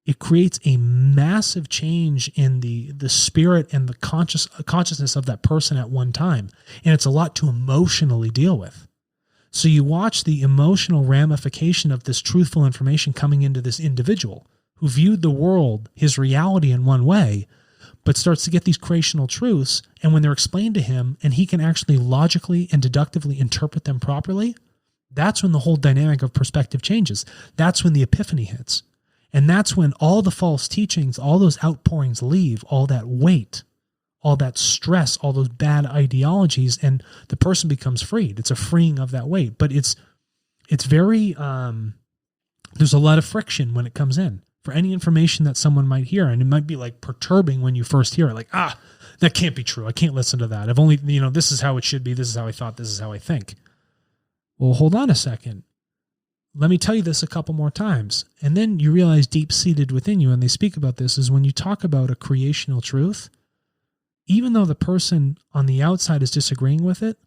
it creates a massive change in the spirit and the consciousness of that person at one time. And it's a lot to emotionally deal with. So you watch the emotional ramification of this truthful information coming into this individual who viewed the world, his reality, in one way, but starts to get these creational truths. And when they're explained to him and he can actually logically and deductively interpret them properly, that's when the whole dynamic of perspective changes. That's when the epiphany hits. And that's when all the false teachings, all those outpourings leave, all that weight, all that stress, all those bad ideologies, and the person becomes freed. It's a freeing of that weight. But it's very, there's a lot of friction when it comes in for any information that someone might hear. And it might be like perturbing when you first hear it, like, that can't be true. I can't listen to that. I've only, this is how it should be. This is how I thought. This is how I think. Well, hold on a second. Let me tell you this a couple more times. And then you realize deep-seated within you, and they speak about this, is when you talk about a creational truth, even though the person on the outside is disagreeing with it,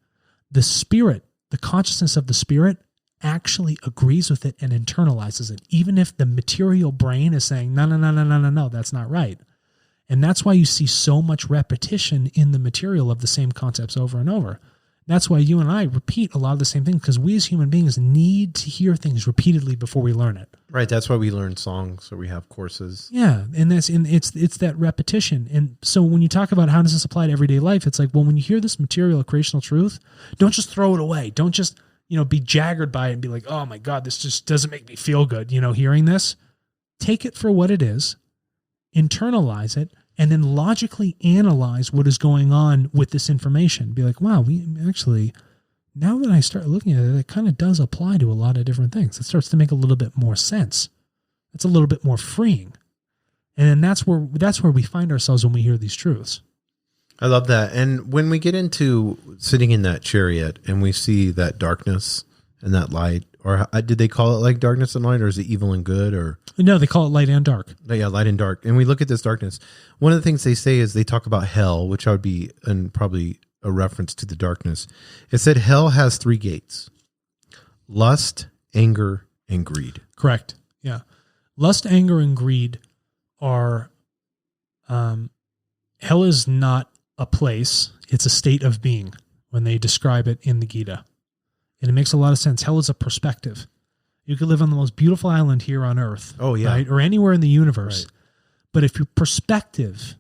the spirit, the consciousness of the spirit actually agrees with it and internalizes it, even if the material brain is saying, no, that's not right. And that's why you see so much repetition in the material of the same concepts over and over. That's why you and I repeat a lot of the same things, because we as human beings need to hear things repeatedly before we learn it. Right. That's why we learn songs, or we have courses. Yeah. And it's that repetition. And so when you talk about how does this apply to everyday life, it's like, well, when you hear this material, creational truth, don't just throw it away. Don't just, be jaggered by it and be like, oh my God, this just doesn't make me feel good. Hearing this, take it for what it is, internalize it, and then logically analyze what is going on with this information. Be like, wow, we actually, now that I start looking at it, it kind of does apply to a lot of different things. It starts to make a little bit more sense. It's a little bit more freeing. And then that's where we find ourselves when we hear these truths. I love that. And when we get into sitting in that chariot and we see that darkness and that light, or did they call it like darkness and light, or is it evil and good? Or no, they call it light and dark. Yeah, light and dark. And we look at this darkness. One of the things they say is they talk about hell, which I would be probably a reference to the darkness. It said hell has 3 gates: lust, anger, and greed. Correct. Yeah. Lust, anger, and greed are, hell is not a place. It's a state of being when they describe it in the Gita. And it makes a lot of sense. Hell is a perspective. You could live on the most beautiful island here on Earth. Oh, yeah. Right? Or anywhere in the universe. Right. But if your perspective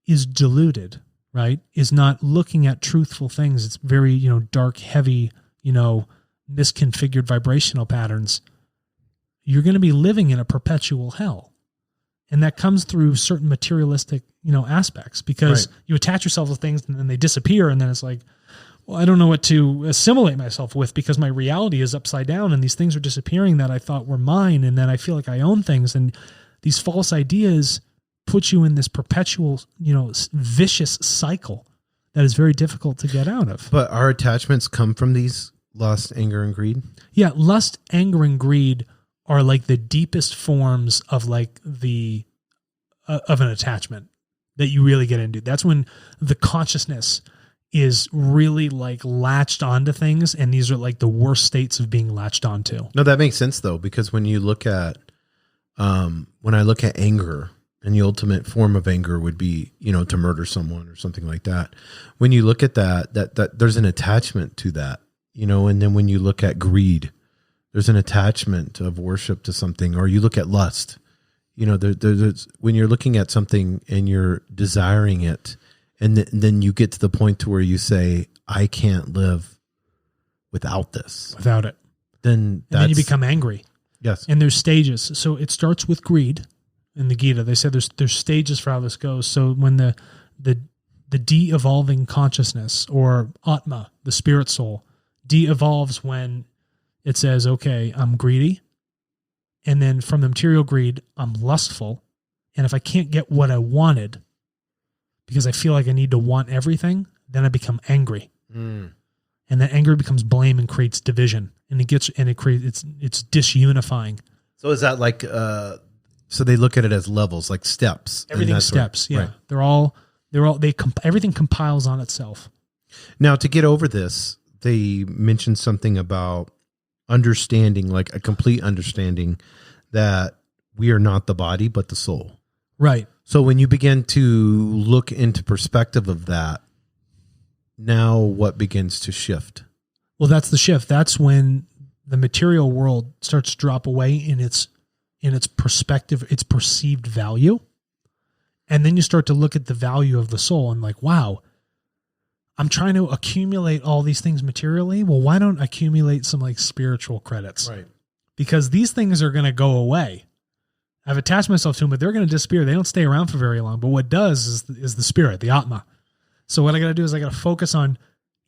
is diluted, right, is not looking at truthful things, it's very, dark, heavy, misconfigured vibrational patterns, you're going to be living in a perpetual hell. And that comes through certain materialistic, aspects, because you attach yourself to things and then they disappear. And then it's like, well, I don't know what to assimilate myself with, because my reality is upside down and these things are disappearing that I thought were mine. And then I feel like I own things. And these false ideas put you in this perpetual, vicious cycle that is very difficult to get out of. But our attachments come from these lust, anger, and greed? Yeah. Lust, anger, and greed are like the deepest forms of like of an attachment that you really get into. That's when the consciousness is really like latched onto things. And these are like the worst states of being latched onto. No, that makes sense though, because when you look at, when I look at anger, and the ultimate form of anger would be, to murder someone or something like that. When you look at that there's an attachment to that, and then when you look at greed, there's an attachment of worship to something, or you look at lust, there's when you're looking at something and you're desiring it, and then you get to the point to where you say, I can't live without this. Without it. Then you become angry. Yes. And there's stages. So it starts with greed. In the Gita, they said there's stages for how this goes. So when the de-evolving consciousness, or Atma, the spirit soul, de-evolves when it says, okay, I'm greedy. And then from the material greed, I'm lustful. And if I can't get what I wanted, because I feel like I need to want everything, then I become angry. And that anger becomes blame and creates division. And it's disunifying. So is that like, so they look at it as levels, like steps. Everything's steps. Yeah. Right. Everything compiles on itself. Now, to get over this, they mentioned something about understanding, like a complete understanding that we are not the body, but the soul. Right. So when you begin to look into perspective of that, now what begins to shift? Well, that's the shift. That's when the material world starts to drop away in its perspective, its perceived value. And then you start to look at the value of the soul and like, wow, I'm trying to accumulate all these things materially. Well, why don't I accumulate some like spiritual credits? Right. Because these things are going to go away. I've attached myself to them, but they're going to disappear. They don't stay around for very long. But what does is the spirit, the Atma. So what I got to do is I got to focus on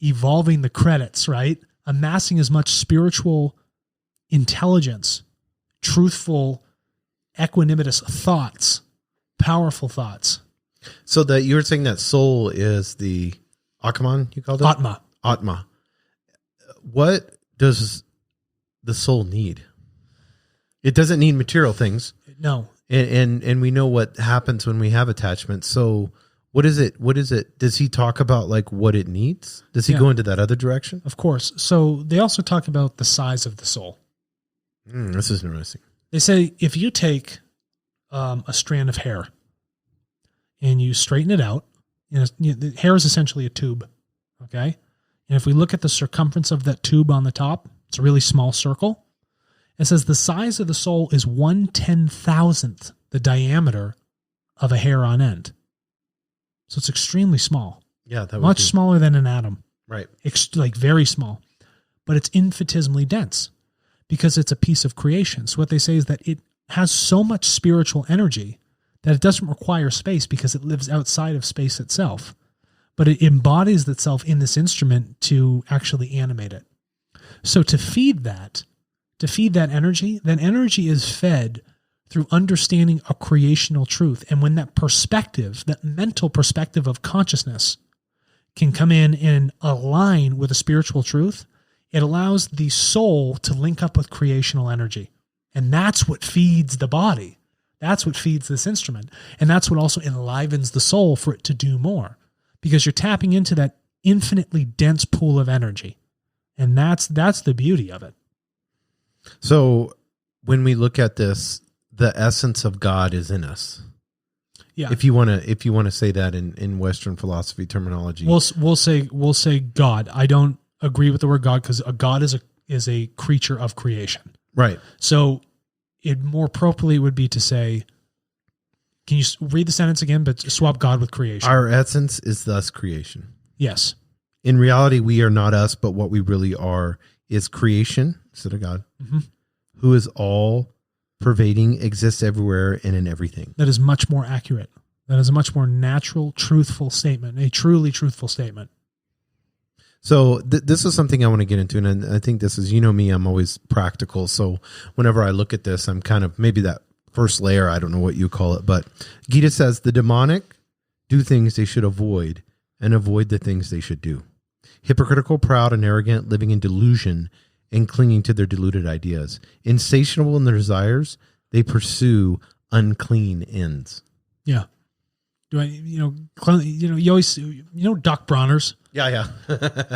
evolving the credits, right? Amassing as much spiritual intelligence, truthful, equanimitous thoughts, powerful thoughts. So that you were saying that soul is the Atman, you called it? Atma. Atma. What does the soul need? It doesn't need material things. No. And we know what happens when we have attachment. So what is it? Does he talk about like what it needs? Does he go into that other direction? Of course. So they also talk about the size of the soul. This is interesting. They say if you take a strand of hair and you straighten it out, the hair is essentially a tube, okay? And if we look at the circumference of that tube on the top, it's a really small circle. It says the size of the soul is 1/10,000th the diameter of a hair on end. So it's extremely small. Yeah, that would much be smaller than an atom. Right. Like very small. But it's infinitesimally dense because it's a piece of creation. So what they say is that it has so much spiritual energy that it doesn't require space because it lives outside of space itself. But it embodies itself in this instrument to actually animate it. So to feed that energy, that energy is fed through understanding a creational truth. And when that perspective, that mental perspective of consciousness can come in and align with a spiritual truth, it allows the soul to link up with creational energy. And that's what feeds the body. That's what feeds this instrument. And that's what also enlivens the soul for it to do more. Because you're tapping into that infinitely dense pool of energy. And that's the beauty of it. So when we look at this, the essence of God is in us. Yeah. If you want to say that in Western philosophy terminology, we'll say God. I don't agree with the word God because a God is a creature of creation. Right. So it more appropriately would be to say, can you read the sentence again, but swap God with creation? Our essence is thus creation. Yes. In reality, we are not us, but what we really are is creation instead of God, who is all pervading, exists everywhere and in everything. That is much more accurate. That is a much more natural, truthful statement, a truly truthful statement. So this is something I want to get into, and I think this is, me, I'm always practical. So whenever I look at this, I'm kind of maybe that first layer, I don't know what you call it, but Gita says the demonic do things they should avoid and avoid the things they should do. Hypocritical, proud, and arrogant, living in delusion and clinging to their deluded ideas. Insatiable in their desires, they pursue unclean ends. Yeah. Do I, you always, Doc Bronner's. Yeah.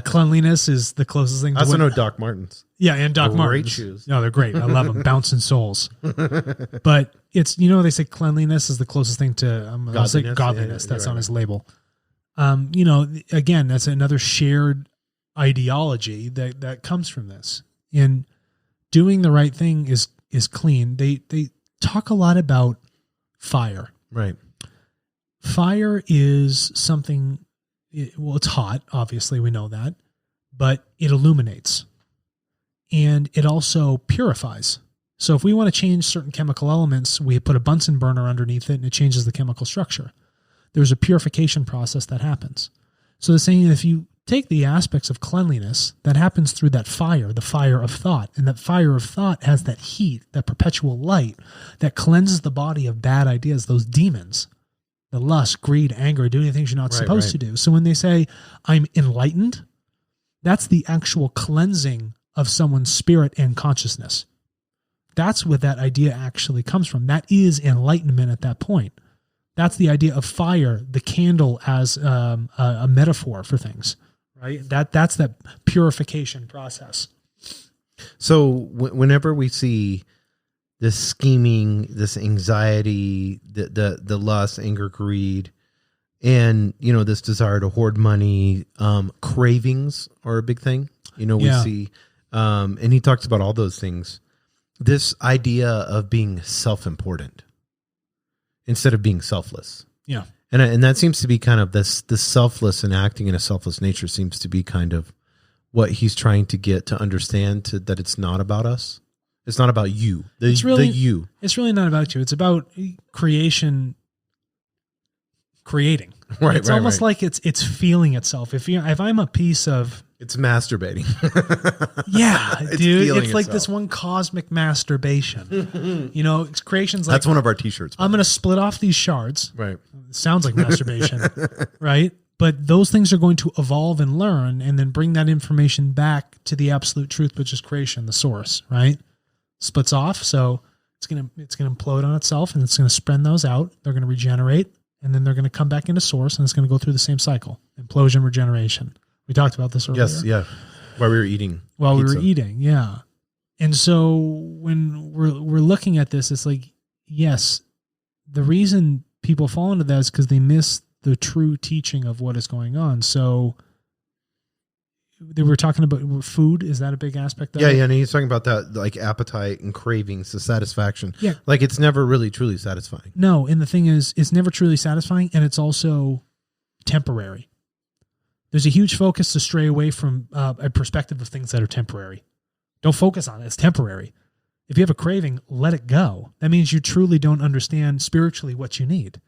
Cleanliness is the closest thing to I also know Doc Martens. Yeah, and Doc Martens. Great shoes. No, they're great. I love them. Bouncing soles. But it's, they say cleanliness is the closest thing to godliness. That's on his label. Again, that's another shared ideology that comes from this. And doing the right thing is clean. They talk a lot about fire. Right. Fire is something, it's hot, obviously, we know that, but it illuminates and it also purifies. So if we want to change certain chemical elements, we put a Bunsen burner underneath it and it changes the chemical structure. There's a purification process that happens. So the saying, if you take the aspects of cleanliness, that happens through that fire, the fire of thought. And that fire of thought has that heat, that perpetual light that cleanses the body of bad ideas, those demons, the lust, greed, anger, doing things you're not supposed to do. So when they say, I'm enlightened, that's the actual cleansing of someone's spirit and consciousness. That's what that idea actually comes from. That is enlightenment at that point. That's the idea of fire, the candle as a metaphor for things, right? That's that purification process. So whenever we see this scheming, this anxiety, the lust, anger, greed, and, this desire to hoard money, cravings are a big thing. We see, and he talks about all those things. This idea of being self-important instead of being selfless. Yeah. And that seems to be kind of this selfless and acting in a selfless nature seems to be kind of what he's trying to get to understand, that it's not about us. It's not about you. It's really not about you. It's about creating. Right. It's almost like it's feeling itself. If I'm a piece of, it's masturbating. Yeah, dude. It's like itself. this one cosmic masturbation. Creation's like, that's one of our t-shirts. I'm going to split off these shards. Right. It sounds like masturbation, right? But those things are going to evolve and learn and then bring that information back to the absolute truth, which is creation, the source, right? Splits off. So it's going to implode on itself and it's going to spread those out. They're going to regenerate and then they're going to come back into source and it's going to go through the same cycle, implosion, regeneration. We talked about this earlier. Yes, yeah. While we were eating. Yeah. And so when we're looking at this, it's like, yes, the reason people fall into that is because they miss the true teaching of what is going on. So they were talking about food. Is that a big aspect of it? Yeah. And he's talking about that, like appetite and cravings, the satisfaction. Yeah. Like it's never really truly satisfying. No. And the thing is, it's never truly satisfying and it's also temporary. There's a huge focus to stray away from a perspective of things that are temporary. Don't focus on it. It's temporary. If you have a craving, let it go. That means you truly don't understand spiritually what you need.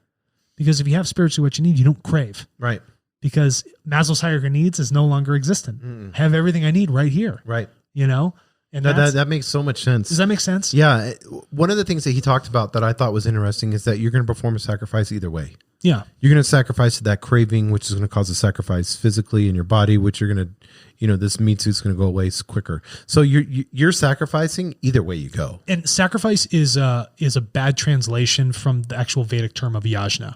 Because if you have spiritually what you need, you don't crave. Right. Because Maslow's hierarchy of needs is no longer existent. I have everything I need right here. Right. And that makes so much sense. Does that make sense? Yeah. One of the things that he talked about that I thought was interesting is that you're going to perform a sacrifice either way. Yeah. You're going to sacrifice to that craving, which is going to cause a sacrifice physically in your body, which you're going to, this meat suit's going to go away quicker. So you're sacrificing either way you go. And sacrifice is a bad translation from the actual Vedic term of yajna.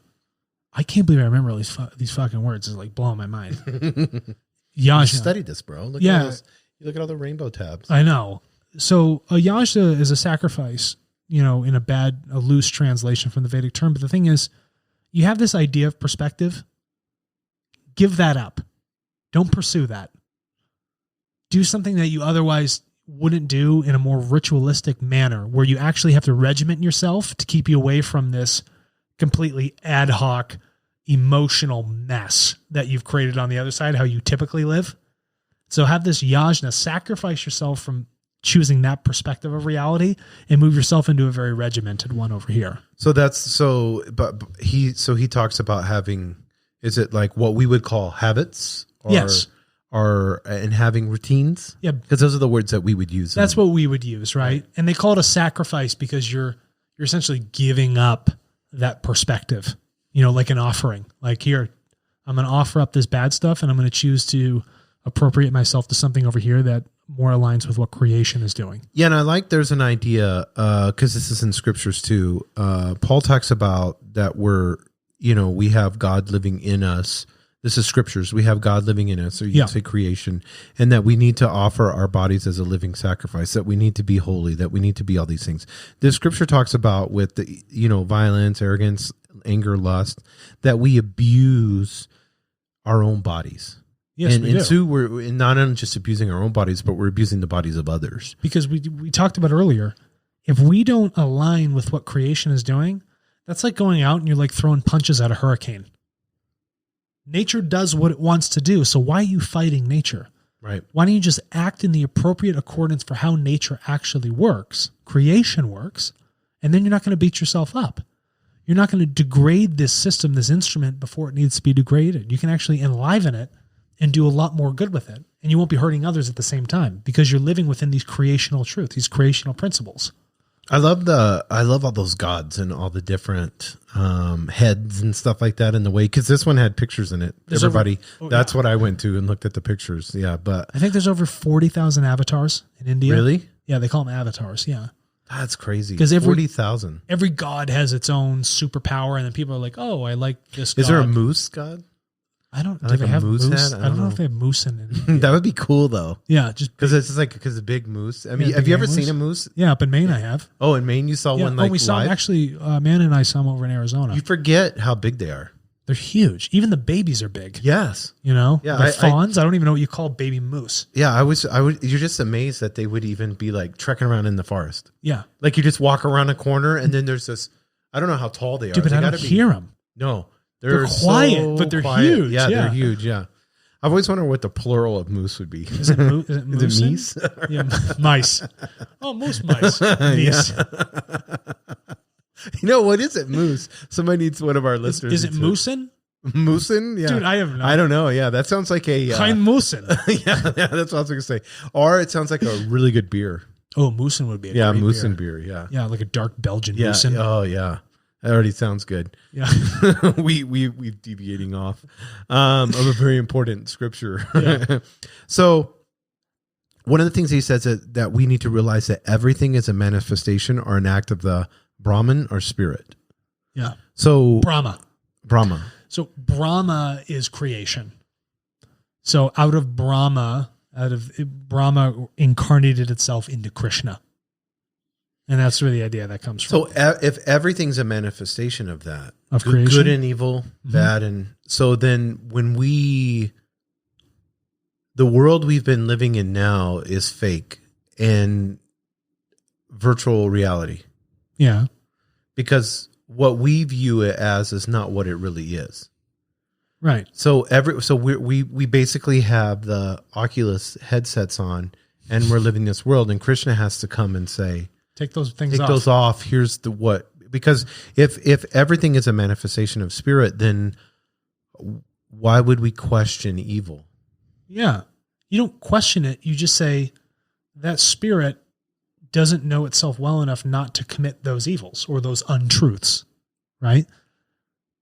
I can't believe I remember all these fucking words. It's like blowing my mind. Yajna. You studied this, bro. Look at all the rainbow tabs. I know. So a yajna is a sacrifice, in a loose translation from the Vedic term. But the thing is, you have this idea of perspective. Give that up. Don't pursue that. Do something that you otherwise wouldn't do in a more ritualistic manner where you actually have to regiment yourself to keep you away from this completely ad hoc emotional mess that you've created on the other side, how you typically live. So have this yajna, sacrifice yourself from choosing that perspective of reality and move yourself into a very regimented one over here. But he talks about having, is it like what we would call habits? Yes. And having routines? Yeah. Because those are the words that we would use. That's what we would use, right? And they call it a sacrifice because you're essentially giving up that perspective, like an offering. Like here, I'm going to offer up this bad stuff and I'm going to choose to appropriate myself to something over here that more aligns with what creation is doing. Yeah, and I like there's an idea, because this is in scriptures too. Paul talks about that we have God living in us. This is scriptures. We have God living in us, or you can say creation, and that we need to offer our bodies as a living sacrifice, that we need to be holy, that we need to be all these things. The scripture talks about with the, violence, arrogance, anger, lust, that we abuse our own bodies. Yes, we do. And so we're not just abusing our own bodies, but we're abusing the bodies of others. Because we talked about earlier, if we don't align with what creation is doing, That's like going out and you're like throwing punches at a hurricane. Nature does what it wants to do. So why are you fighting nature? Right. Why don't you just act in the appropriate accordance for how nature actually works, creation works, and then you're not going to beat yourself up. You're not going to degrade this system, this instrument, before it needs to be degraded. You can actually enliven it and do a lot more good with it. And you won't be hurting others at the same time because you're living within these creational truths, these creational principles. I love all those gods and all the different heads and stuff like that in the way, because this one had pictures in it. That's what I went to and looked at the pictures. Yeah, but I think there's over 40,000 avatars in India. Really? Yeah, they call them avatars. Yeah, that's crazy. Because 40,000. Every god has its own superpower, and then people are like, "Oh, I like this." Is there a moose god? I don't. Like do they have moose moose? head? I don't know if they have moose in it. That would be cool though. Yeah, just because it's just like a big moose. I mean, Yeah, have you ever moose. seen a moose? Yeah, up in Maine, I have. Oh, in Maine, you saw one like we saw live? them actually. Man and I saw them over in Arizona. You forget how big they are. They're huge. Even the babies are big. Yes. You know. Yeah, They're fawns. I don't even know what you call baby moose. Yeah, I would. You're just amazed that they would even be like trekking around in the forest. Yeah. Like you just walk around a corner and then there's this. I don't know how tall they are. Dude, but They I don't gotta be- hear them. No, They're quiet, so but they're quiet. huge. Yeah, Yeah. they're huge. Yeah, I've always wondered what the plural of moose would be. Is it moose? Is it meese? Yeah, mice. Oh, moose mice. Meese. You know what is it? Moose. Somebody needs one of our listeners. Is it moosin? Moosin? Yeah. Dude, I have no. I don't know. Yeah, that sounds like a Kind moosin. yeah, that's what I was going to say. Or it sounds like a really good beer. Oh, moosin would be a Yeah, great moosin beer. beer. Yeah. Yeah, like a dark Belgian Yeah. moosin. Oh, yeah. That already sounds good. Yeah. we deviating off of a very important scripture. Yeah. So one of the things he says that we need to realize that everything is a manifestation or an act of the Brahman or spirit. Yeah. So Brahma. So Brahma is creation. So out of Brahma incarnated itself into Krishna. And that's where the idea that comes from. So if everything's a manifestation of that, Of good, creation? good and evil, bad and so then when the world we've been living in now is fake and virtual reality. Yeah. Because what we view it as is not what it really is. Right. So we basically have the Oculus headsets on and we're living this world and Krishna has to come and say, Take those things take off. those off. Here's the what, because if everything is a manifestation of spirit, then why would we question evil? Yeah. You don't question it. You just say that spirit doesn't know itself well enough not to commit those evils or those untruths. Right.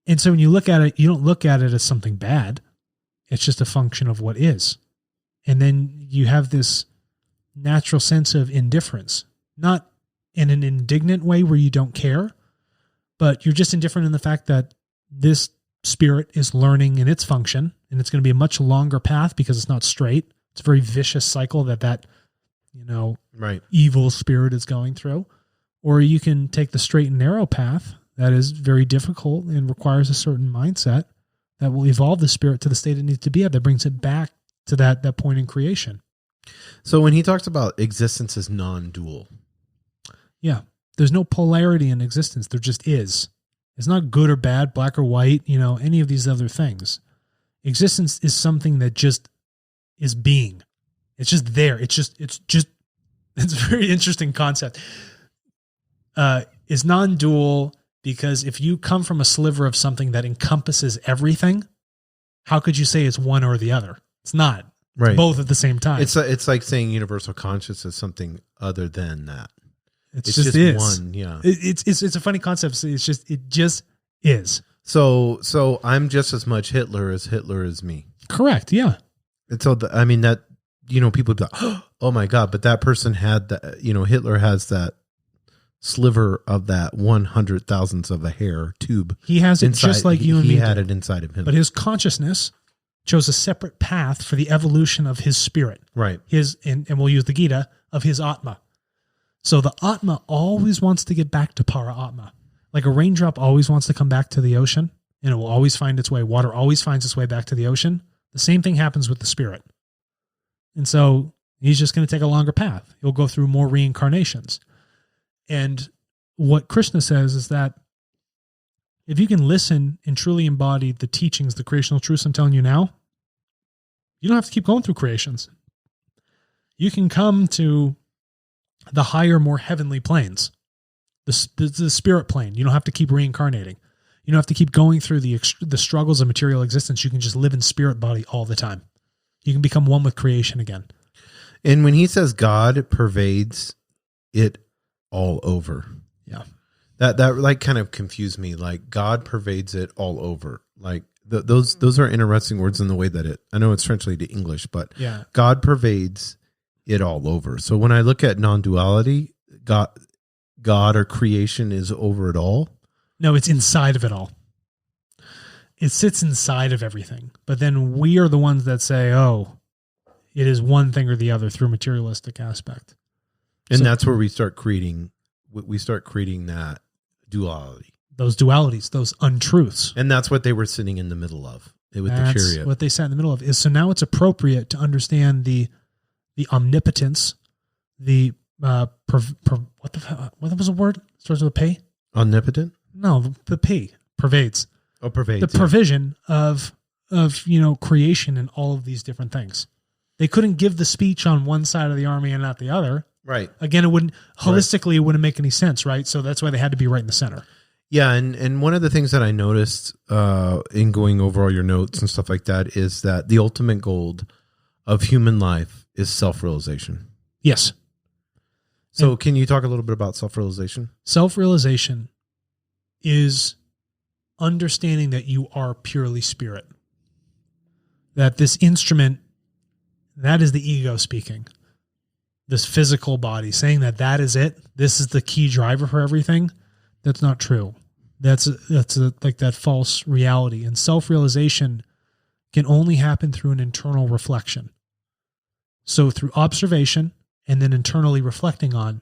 And so when you look at it, you don't look at it as something bad. It's just a function of what is. And then you have this natural sense of indifference, not in an indignant way where you don't care, but you're just indifferent in the fact that this spirit is learning in its function and it's going to be a much longer path because it's not straight. It's a very vicious cycle that Right. evil spirit is going through. Or you can take the straight and narrow path that is very difficult and requires a certain mindset that will evolve the spirit to the state it needs to be at, that brings it back to that point in creation. So when he talks about existence as non-dual, Yeah. There's no polarity in existence. There just is. It's not good or bad, black or white, any of these other things. Existence is something that just is being. It's just there. It's a very interesting concept. It's non-dual because if you come from a sliver of something that encompasses everything, how could you say it's one or the other? It's not. right? It's both at the same time. It's like saying universal consciousness is something other than that. It's It's just just is. one. Yeah. It's a funny concept. It just is. So I'm just as much Hitler is me. Correct. Yeah. And so that people be like, oh my God, but that person had that, Hitler has that sliver of that 100,000th of a hair tube. He has it inside. just like you and me. He had did. it inside of him. But his consciousness chose a separate path for the evolution of his spirit. right. And we'll use the Gita, of his Atma. So the Atma always wants to get back to Para Atma. Like a raindrop always wants to come back to the ocean, and it will always find its way. Water always finds its way back to the ocean. The same thing happens with the spirit. And so he's just going to take a longer path. He'll go through more reincarnations. And what Krishna says is that If you can listen and truly embody the teachings, the creational truths I'm telling you now, you don't have to keep going through creations. You can come to the higher, more heavenly planes, the spirit plane. You don't have to keep reincarnating. You don't have to keep going through the struggles of material existence. You can just live in spirit body all the time. You can become one with creation again. And when he says God pervades it all over. Yeah. That like kind of confused me. Like God pervades it all over. Like those are interesting words in the way that I know it's translated to English, but yeah, God pervades it all over. So when I look at non-duality, God or creation is over it all. No, it's inside of it all. It sits inside of everything. But then we are the ones that say, oh, it is one thing or the other through materialistic aspect. And that's where we start creating that duality. Those dualities, those untruths. And that's what they were sitting in the middle of with the chariot. What they sat in the middle of is, so now it's appropriate to understand the omnipotence, the what was the word? Starts with a P? Omnipotent? No, the P. Pervades. Oh, pervades. The provision of creation and all of these different things. They couldn't give the speech on one side of the army and not the other. Right. Again, it wouldn't holistically, it wouldn't make any sense, right? So that's why they had to be right in the center. Yeah, and one of the things that I noticed in going over all your notes and stuff like that is that the ultimate goal of human life is self-realization. Yes. So can you talk a little bit about self-realization? Self-realization is understanding that you are purely spirit. That this instrument, that is the ego speaking. This physical body saying that is it. This is the key driver for everything. That's not true. That's like that false reality. And self-realization can only happen through an internal reflection. So through observation and then internally reflecting on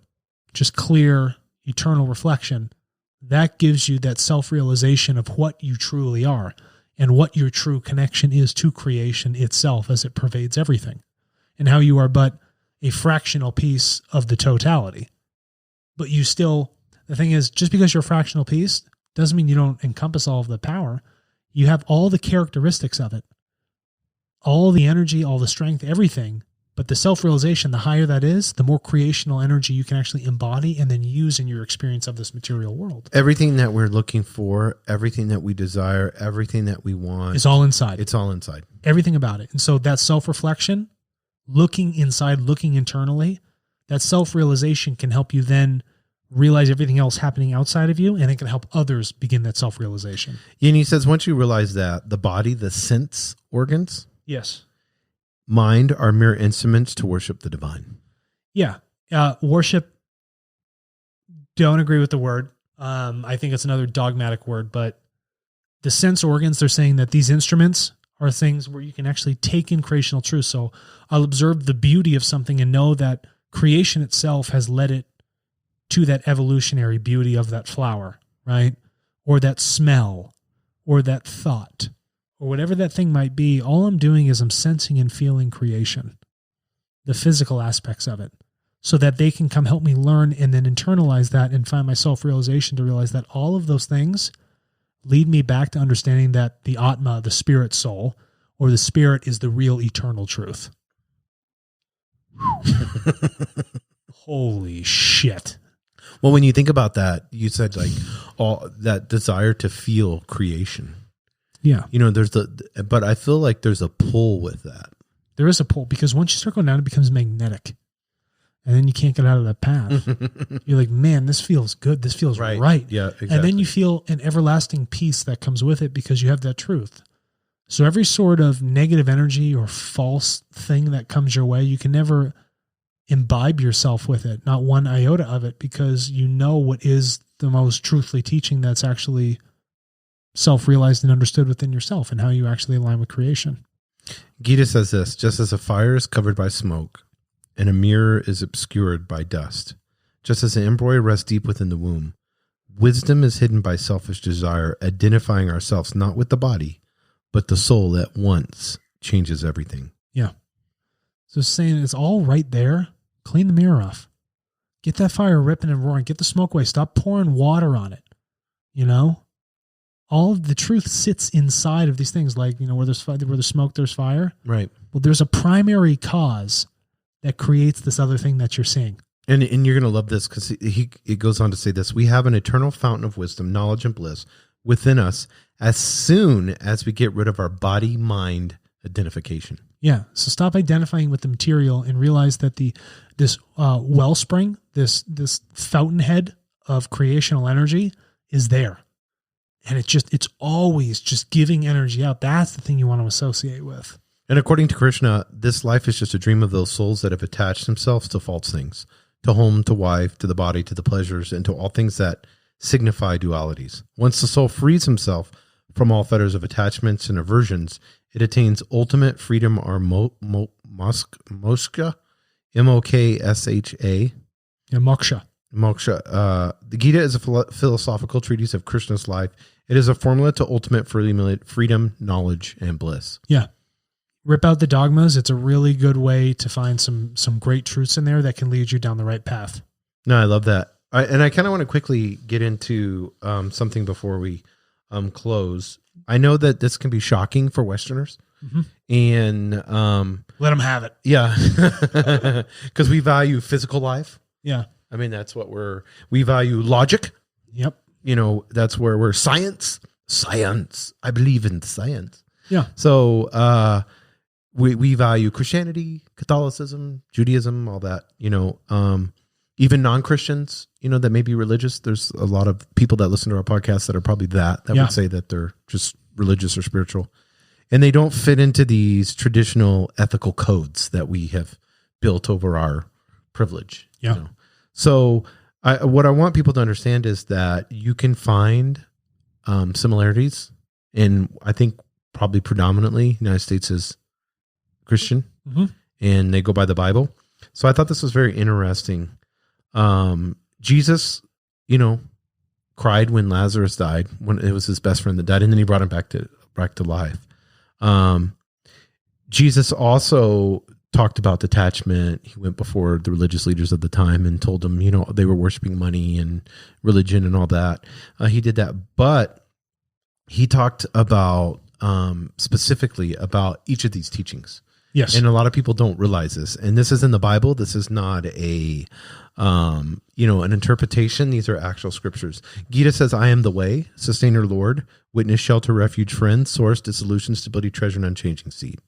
just clear, eternal reflection, that gives you that self-realization of what you truly are and what your true connection is to creation itself as it pervades everything, and how you are but a fractional piece of the totality. But you still, the thing is, just because you're a fractional piece doesn't mean you don't encompass all of the power. You have all the characteristics of it, all the energy, all the strength, everything. But the self-realization, the higher that is, the more creational energy you can actually embody and then use in your experience of this material world. Everything that we're looking for, everything that we desire, everything that we want. It's all inside. It's all inside. Everything about it. And so that self-reflection, looking inside, looking internally, that self-realization can help you then realize everything else happening outside of you, and it can help others begin that self-realization. And he says, once you realize that, the body, the sense organs, yes, mind are mere instruments to worship the divine. Yeah. Worship, don't agree with the word. I think it's another dogmatic word, but the sense organs, they're saying that these instruments are things where you can actually take in creational truth. So I'll observe the beauty of something and know that creation itself has led it to that evolutionary beauty of that flower, right? Or that smell, or that thought, or whatever that thing might be. All I'm doing is I'm sensing and feeling creation, the physical aspects of it, so that they can come help me learn and then internalize that and find my self-realization to realize that all of those things lead me back to understanding that the Atma, the spirit soul, or the spirit is the real eternal truth. Holy shit. Well, when you think about that, you said like all that desire to feel creation. Yeah. You know, but I feel like there's a pull with that. There is a pull, because once you start going down, it becomes magnetic. And then you can't get out of that path. You're like, man, this feels good. This feels right. Yeah, exactly. And then you feel an everlasting peace that comes with it because you have that truth. So every sort of negative energy or false thing that comes your way, you can never imbibe yourself with it, not one iota of it, because you know what is the most truthfully teaching that's actually self-realized and understood within yourself and how you actually align with creation. Gita says this: just as a fire is covered by smoke and a mirror is obscured by dust, just as an embryo rests deep within the womb, wisdom is hidden by selfish desire, identifying ourselves not with the body, but the soul that once changes everything. Yeah. So saying it's all right there. Clean the mirror off. Get that fire ripping and roaring. Get the smoke away. Stop pouring water on it. You know? all of the truth sits inside of these things. Like, where there's smoke, there's fire. Right. Well, there's a primary cause that creates this other thing that you're seeing. And you're going to love this because it goes on to say this. We have an eternal fountain of wisdom, knowledge, and bliss within us as soon as we get rid of our body-mind identification. Yeah. So stop identifying with the material and realize that this wellspring, this fountainhead of creational energy is there. And it's always just giving energy out. That's the thing you want to associate with. And according to Krishna, this life is just a dream of those souls that have attached themselves to false things, to home, to wife, to the body, to the pleasures, and to all things that signify dualities. Once the soul frees himself from all fetters of attachments and aversions, it attains ultimate freedom or moksha, M-O-K-S-H-A. Yeah, moksha. Moksha. The Gita is a philosophical treatise of Krishna's life. It is a formula to ultimate freedom, knowledge, and bliss. Yeah. Rip out the dogmas. It's a really good way to find some great truths in there that can lead you down the right path. No, I love that. And I kind of want to quickly get into something before we close. I know that this can be shocking for Westerners. Mm-hmm. And let them have it. Yeah. Because we value physical life. Yeah. I mean, that's what we value logic. Yep. That's where we're science. I believe in science. Yeah. So we value Christianity, Catholicism, Judaism, all that, even non-Christians, that may be religious. There's a lot of people that listen to our podcast that are probably that would say that they're just religious or spiritual. And they don't fit into these traditional ethical codes that we have built over our privilege. Yeah. So what I want people to understand is that you can find similarities, and I think probably predominantly United States is Christian, and they go by the Bible. So I thought this was very interesting. Jesus, cried when Lazarus died, when it was his best friend that died, and then he brought him back to life. Jesus also talked about detachment. He went before the religious leaders of the time and told them, they were worshiping money and religion and all that. He did that, but he talked about specifically about each of these teachings. Yes. And a lot of people don't realize this. And this is in the Bible. This is not an interpretation. These are actual scriptures. Gita says, I am the way, sustainer, Lord, witness, shelter, refuge, friend, source, dissolution, stability, treasure, and unchanging seed.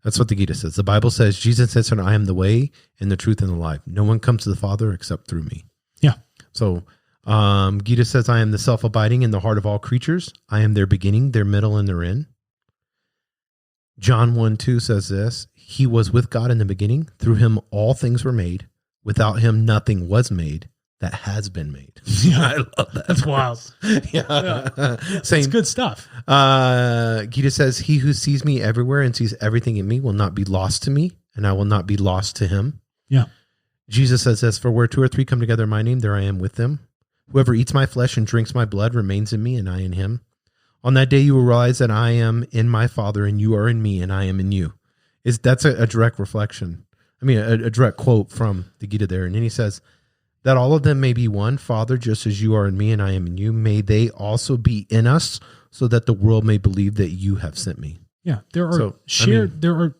That's what the Gita says. The Bible says, Jesus says, I am the way and the truth and the life. No one comes to the Father except through me. Yeah. So Gita says, I am the self-abiding in the heart of all creatures. I am their beginning, their middle, and their end. John 1:2 says this, he was with God in the beginning. Through him, all things were made. Without him, nothing was made that has been made. Yeah, I love that. That's wild. Yeah. Same. It's good stuff. Gita says, he who sees me everywhere and sees everything in me will not be lost to me, and I will not be lost to him. Yeah. Jesus says this, for where 2 or 3 come together in my name, there I am with them. Whoever eats my flesh and drinks my blood remains in me, and I in him. On that day, you will realize that I am in my Father, and you are in me, and I am in you. That's a direct reflection. I mean, a direct quote from the Gita there. And then he says, that all of them may be one, Father, just as you are in me and I am in you. May they also be in us, so that the world may believe that you have sent me. Yeah, there are over and over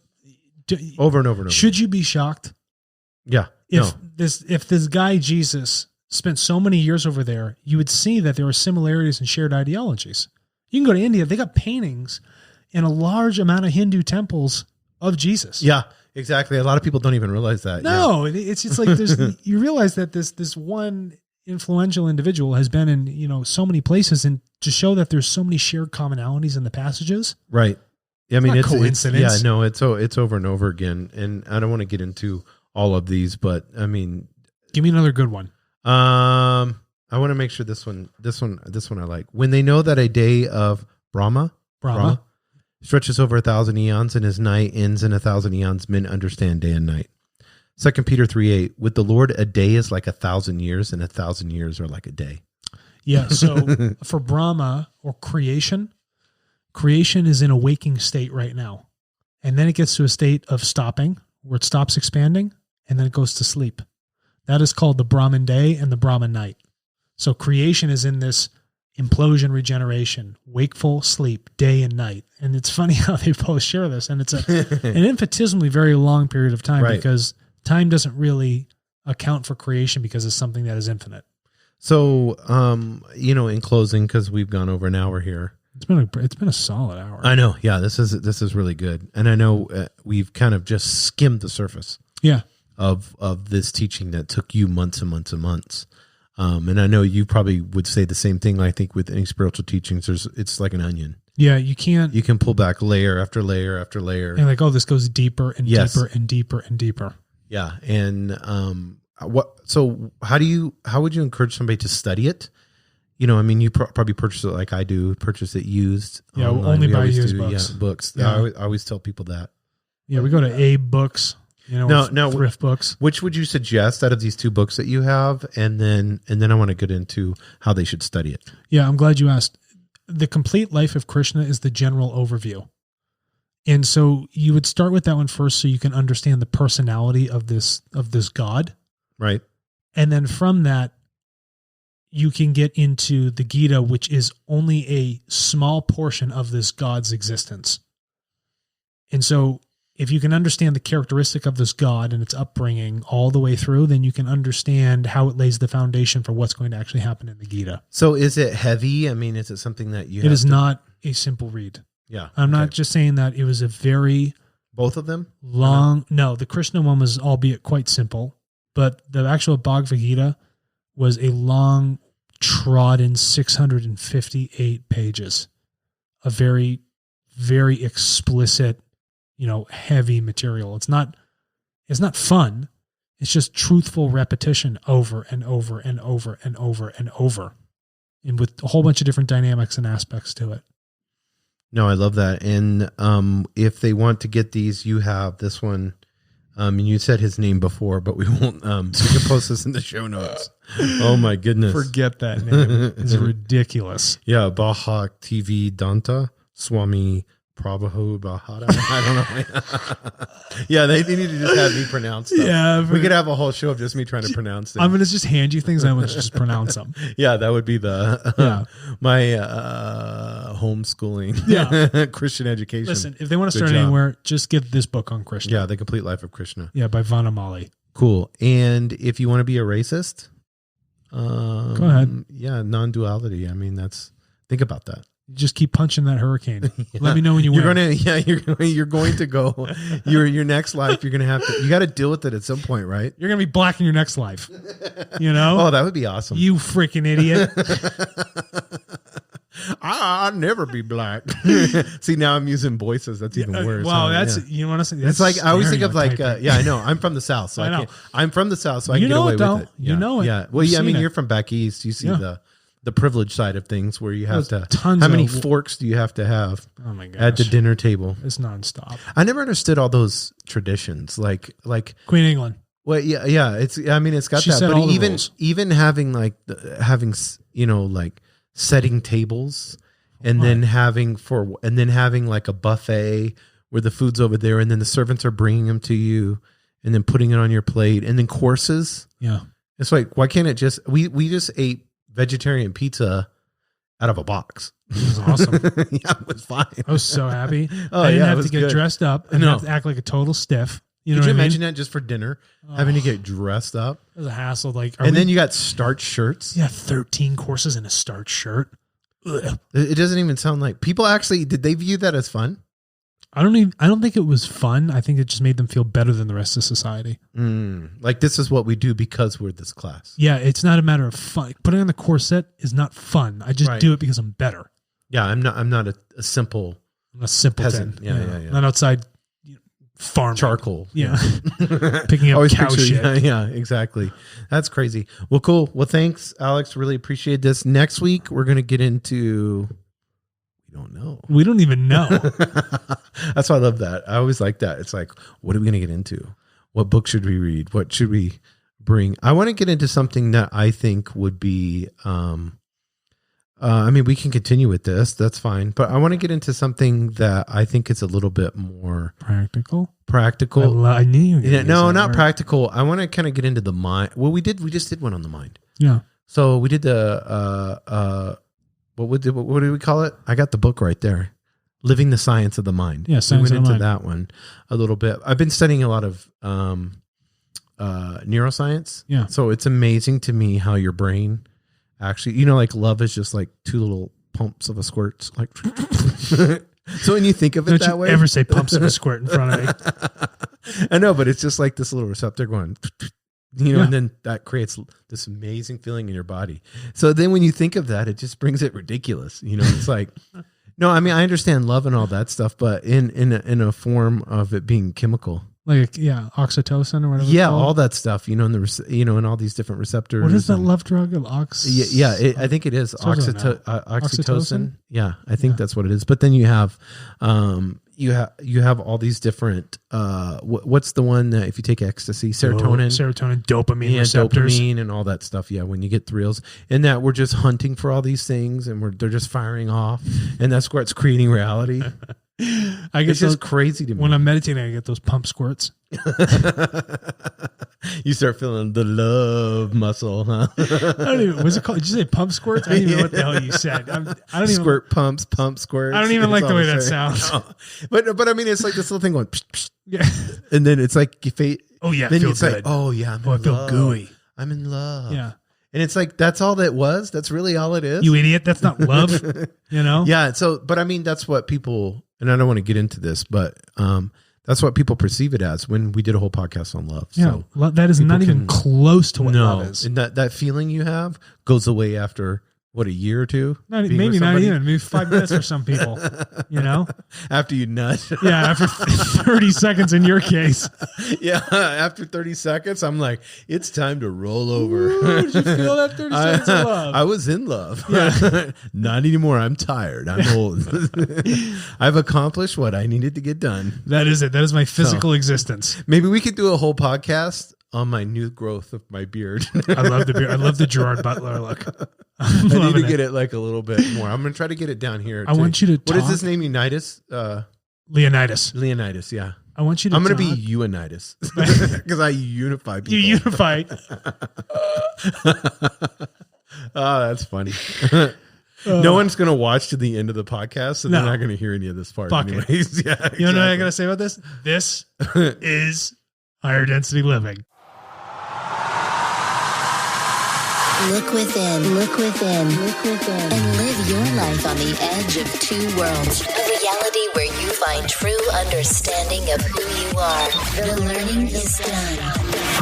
and over. Should you be shocked? Yeah. If this guy Jesus spent so many years over there, you would see that there are similarities and shared ideologies. You can go to India; they got paintings in a large amount of Hindu temples of Jesus. Yeah, exactly. A lot of people don't even realize that. No, it's just like you realize that this one influential individual has been in so many places, and to show that there's so many shared commonalities in the passages. Right. I mean, it's coincidence. It's over and over again, and I don't want to get into all of these, but I mean, give me another good one. I want to make sure this one I like. When they know that a day of Brahma stretches over 1,000 eons and his night ends in 1,000 eons, men understand day and night. 2 Peter 3:8, with the Lord, a day is like 1,000 years, and 1,000 years are like a day. Yeah. So for Brahma or creation is in a waking state right now. And then it gets to a state of stopping where it stops expanding, and then it goes to sleep. That is called the Brahman day and the Brahman night. So creation is in this, implosion, regeneration, wakeful sleep, day and night. And it's funny how they both share this. And it's an infinitesimally very long period of time, because time doesn't really account for creation because it's something that is infinite. So, in closing, because we've gone over an hour here. It's been a solid hour. I know. Yeah, this is really good. And I know we've kind of just skimmed the surface. Yeah. Of this teaching that took you months and months and months. And I know you probably would say the same thing. I think with any spiritual teachings, it's like an onion. Yeah, you can pull back layer after layer after layer. And this goes deeper and deeper and deeper and deeper. Yeah. And so how would you encourage somebody to study it? You probably purchase it like I do, purchase it used. Yeah, online. only buy used books. Yeah, books. Yeah. I always tell people that. Yeah, we go to Abe Books, thrift books. Which would you suggest out of these two books that you have? And then I want to get into how they should study it. Yeah, I'm glad you asked. The Complete Life of Krishna is the general overview. And so you would start with that one first so you can understand the personality of this God. Right. And then from that, you can get into the Gita, which is only a small portion of this God's existence. And so if you can understand the characteristic of this God and its upbringing all the way through, then you can understand how it lays the foundation for what's going to actually happen in the Gita. So is it heavy? I mean, is it something that you It is not a simple read. Yeah. I'm not just saying that. It was a very... Both of them? Long... No, the Krishna one was albeit quite simple, but the actual Bhagavad Gita was a long, trodden 658 pages. A very, very explicit, heavy material. It's not fun. It's just truthful repetition over and over and over and over and over. And with a whole bunch of different dynamics and aspects to it. No, I love that. And if they want to get these, you have this one. And you said his name before, but we won't. So you can post this in the show notes. Oh my goodness! Forget that name. It's ridiculous. Yeah, Bahak TV Danta Swami Prabhu Bahada. I don't know. Yeah, they need to just have me pronounce them. Yeah, we could have a whole show of just me trying to pronounce them. I'm going to just hand you things and I'm going to just pronounce them. Yeah, that would be my homeschooling Christian education. Listen, if they want to start anywhere, just get this book on Krishna. Yeah, The Complete Life of Krishna. Yeah, by Vanamali. Cool. And if you want to be a racist, go ahead. Yeah, non-duality. I mean, think about that. Just keep punching that hurricane. Yeah. Let me know when you win. You're going to go your next life. You're going to have to. You got to deal with it at some point, right? You're going to be black in your next life. Oh, that would be awesome. You freaking idiot. I'll never be black. See, now I'm using voices. That's even worse. Wow, you want to say? It's like I always think of I know. I'm from the South, so I know. I'm from the South, so I can get away with it. Yeah. You know it. Yeah. Well, I mean, you're from back east. You see the privilege side of things where you have to. How many forks do you have to have? Oh my gosh. At the dinner table? It's nonstop. I never understood all those traditions, like Queen England. Well, yeah. It's got she that, but even having setting tables and then having like a buffet where the food's over there and then the servants are bringing them to you and then putting it on your plate and then courses. Yeah. It's like, why can't it just, we just ate vegetarian pizza out of a box. It was awesome. Yeah, it was fine. I was so happy. Oh, I didn't have it to get dressed up and have to act like a total stiff. Could you imagine that just for dinner, having to get dressed up? It was a hassle. Then you got starch shirts. Yeah, 13 courses in a starch shirt. Ugh. It doesn't even sound like people actually, did they view that as fun? I don't think it was fun. I think it just made them feel better than the rest of society. Like this is what we do because we're this class. Yeah, it's not a matter of fun. Putting on the corset is not fun. I just do it because I'm better. Yeah, I'm not a simple. I'm a simpleton. Yeah. Not outside farming. Charcoal. Yeah. Picking up cow shit. Yeah, exactly. That's crazy. Well, cool. Well, thanks, Alex. Really appreciate this. Next week, we're going to get into... Don't know. We don't even know. That's why I love that. I always like that. It's like, what are we going to get into? What book should we read? What should we bring? I want to get into something that I think would be, we can continue with this. That's fine. But I want to get into something that I think is a little bit more practical. I knew you were gonna not practical. I want to kind of get into the mind. Well, we just did one on the mind. Yeah. So we did the, what do we call it? I got the book right there. Living the Science of the Mind. Yeah, Science we went of the into Mind. that one a little bit. I've been studying a lot of neuroscience. Yeah. So it's amazing to me how your brain actually, you know, like love is just like two little pumps of a squirt. Like, so when you think of it Don't that you way, ever say pumps of a squirt in front of me. I know, but it's just like this little receptor going, you know, Yeah. and then that creates this amazing feeling in your body. So then when you think of that, it just brings it ridiculous. You know, it's like, no, I mean, I understand love and all that stuff, but in a form of it being chemical. Like, yeah, oxytocin or whatever. Yeah, it's called. all that stuff, you know, and all these different receptors. What is that and- love drug? I think it is Starts with an oxytocin. Oxytocin? Yeah, I think that's what it is. But then you have, you have all these different. What's the one that if you take ecstasy, serotonin, Dopamine receptors. dopamine, and all that stuff. Yeah, when you get thrills, and that we're just hunting for all these things, and they're just firing off, and that's what's creating reality. I get It's just crazy to me. when I'm meditating. I get those pump squirts. You start feeling the love muscle, huh? I don't even. Was it called? Did you say pump squirts? I don't even know what the hell you said. I don't even. Squirt pumps, pump squirts. I don't even It's like the all way that same. sounds. No. But I mean, it's like this little thing going, psh, psh, Yeah. and then it's like you fade. Oh yeah. Then I feel it's good. like, oh yeah, I'm I in feel love. gooey. I'm in love. Yeah. And it's like that's all that was. That's really all it is. You idiot. That's not love. You know. Yeah. So, but I mean, that's what people. And I don't want to get into this, but that's what people perceive it as. When we did a whole podcast on love. Yeah. So That is not people even can- close to what no, love is. and that feeling you have goes away after what, a year or two. Not, being maybe with not somebody? even. Maybe 5 minutes for some people. You know. After you nut. Yeah. After 30 seconds in your case. Yeah, after 30 seconds, I'm like, it's time to roll over. Ooh, did you feel that 30 seconds of love? I was in love. Yeah. Not anymore. I'm tired. I'm old. I've accomplished what I needed to get done. That is it. That is my physical existence. Maybe we could do a whole podcast on my new growth of my beard. I love the beard. I love the Gerard Butler look. I need to get it like a little bit more. I'm going to try to get it down here. I want you to What is talk- his name? Unitas? Leonidas. Leonidas, yeah. I want you to. I'm going to talk- be Unitas because I unify people. You unify. Oh, that's funny. No one's going to watch to the end of the podcast, so No. they're not going to hear any of this part Fuck it. anyways. Yeah, exactly. You know what I gotta say about this? This is higher density living. Look within, look within, look within, and live your life on the edge of two worlds. A reality where you find true understanding of who you are. The learning is done.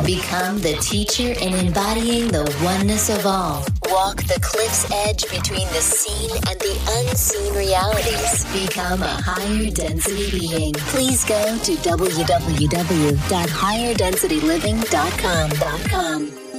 Become the teacher in embodying the oneness of all. Walk the cliff's edge between the seen and the unseen realities. Become a higher density being. Please go to www.higherdensityliving.com.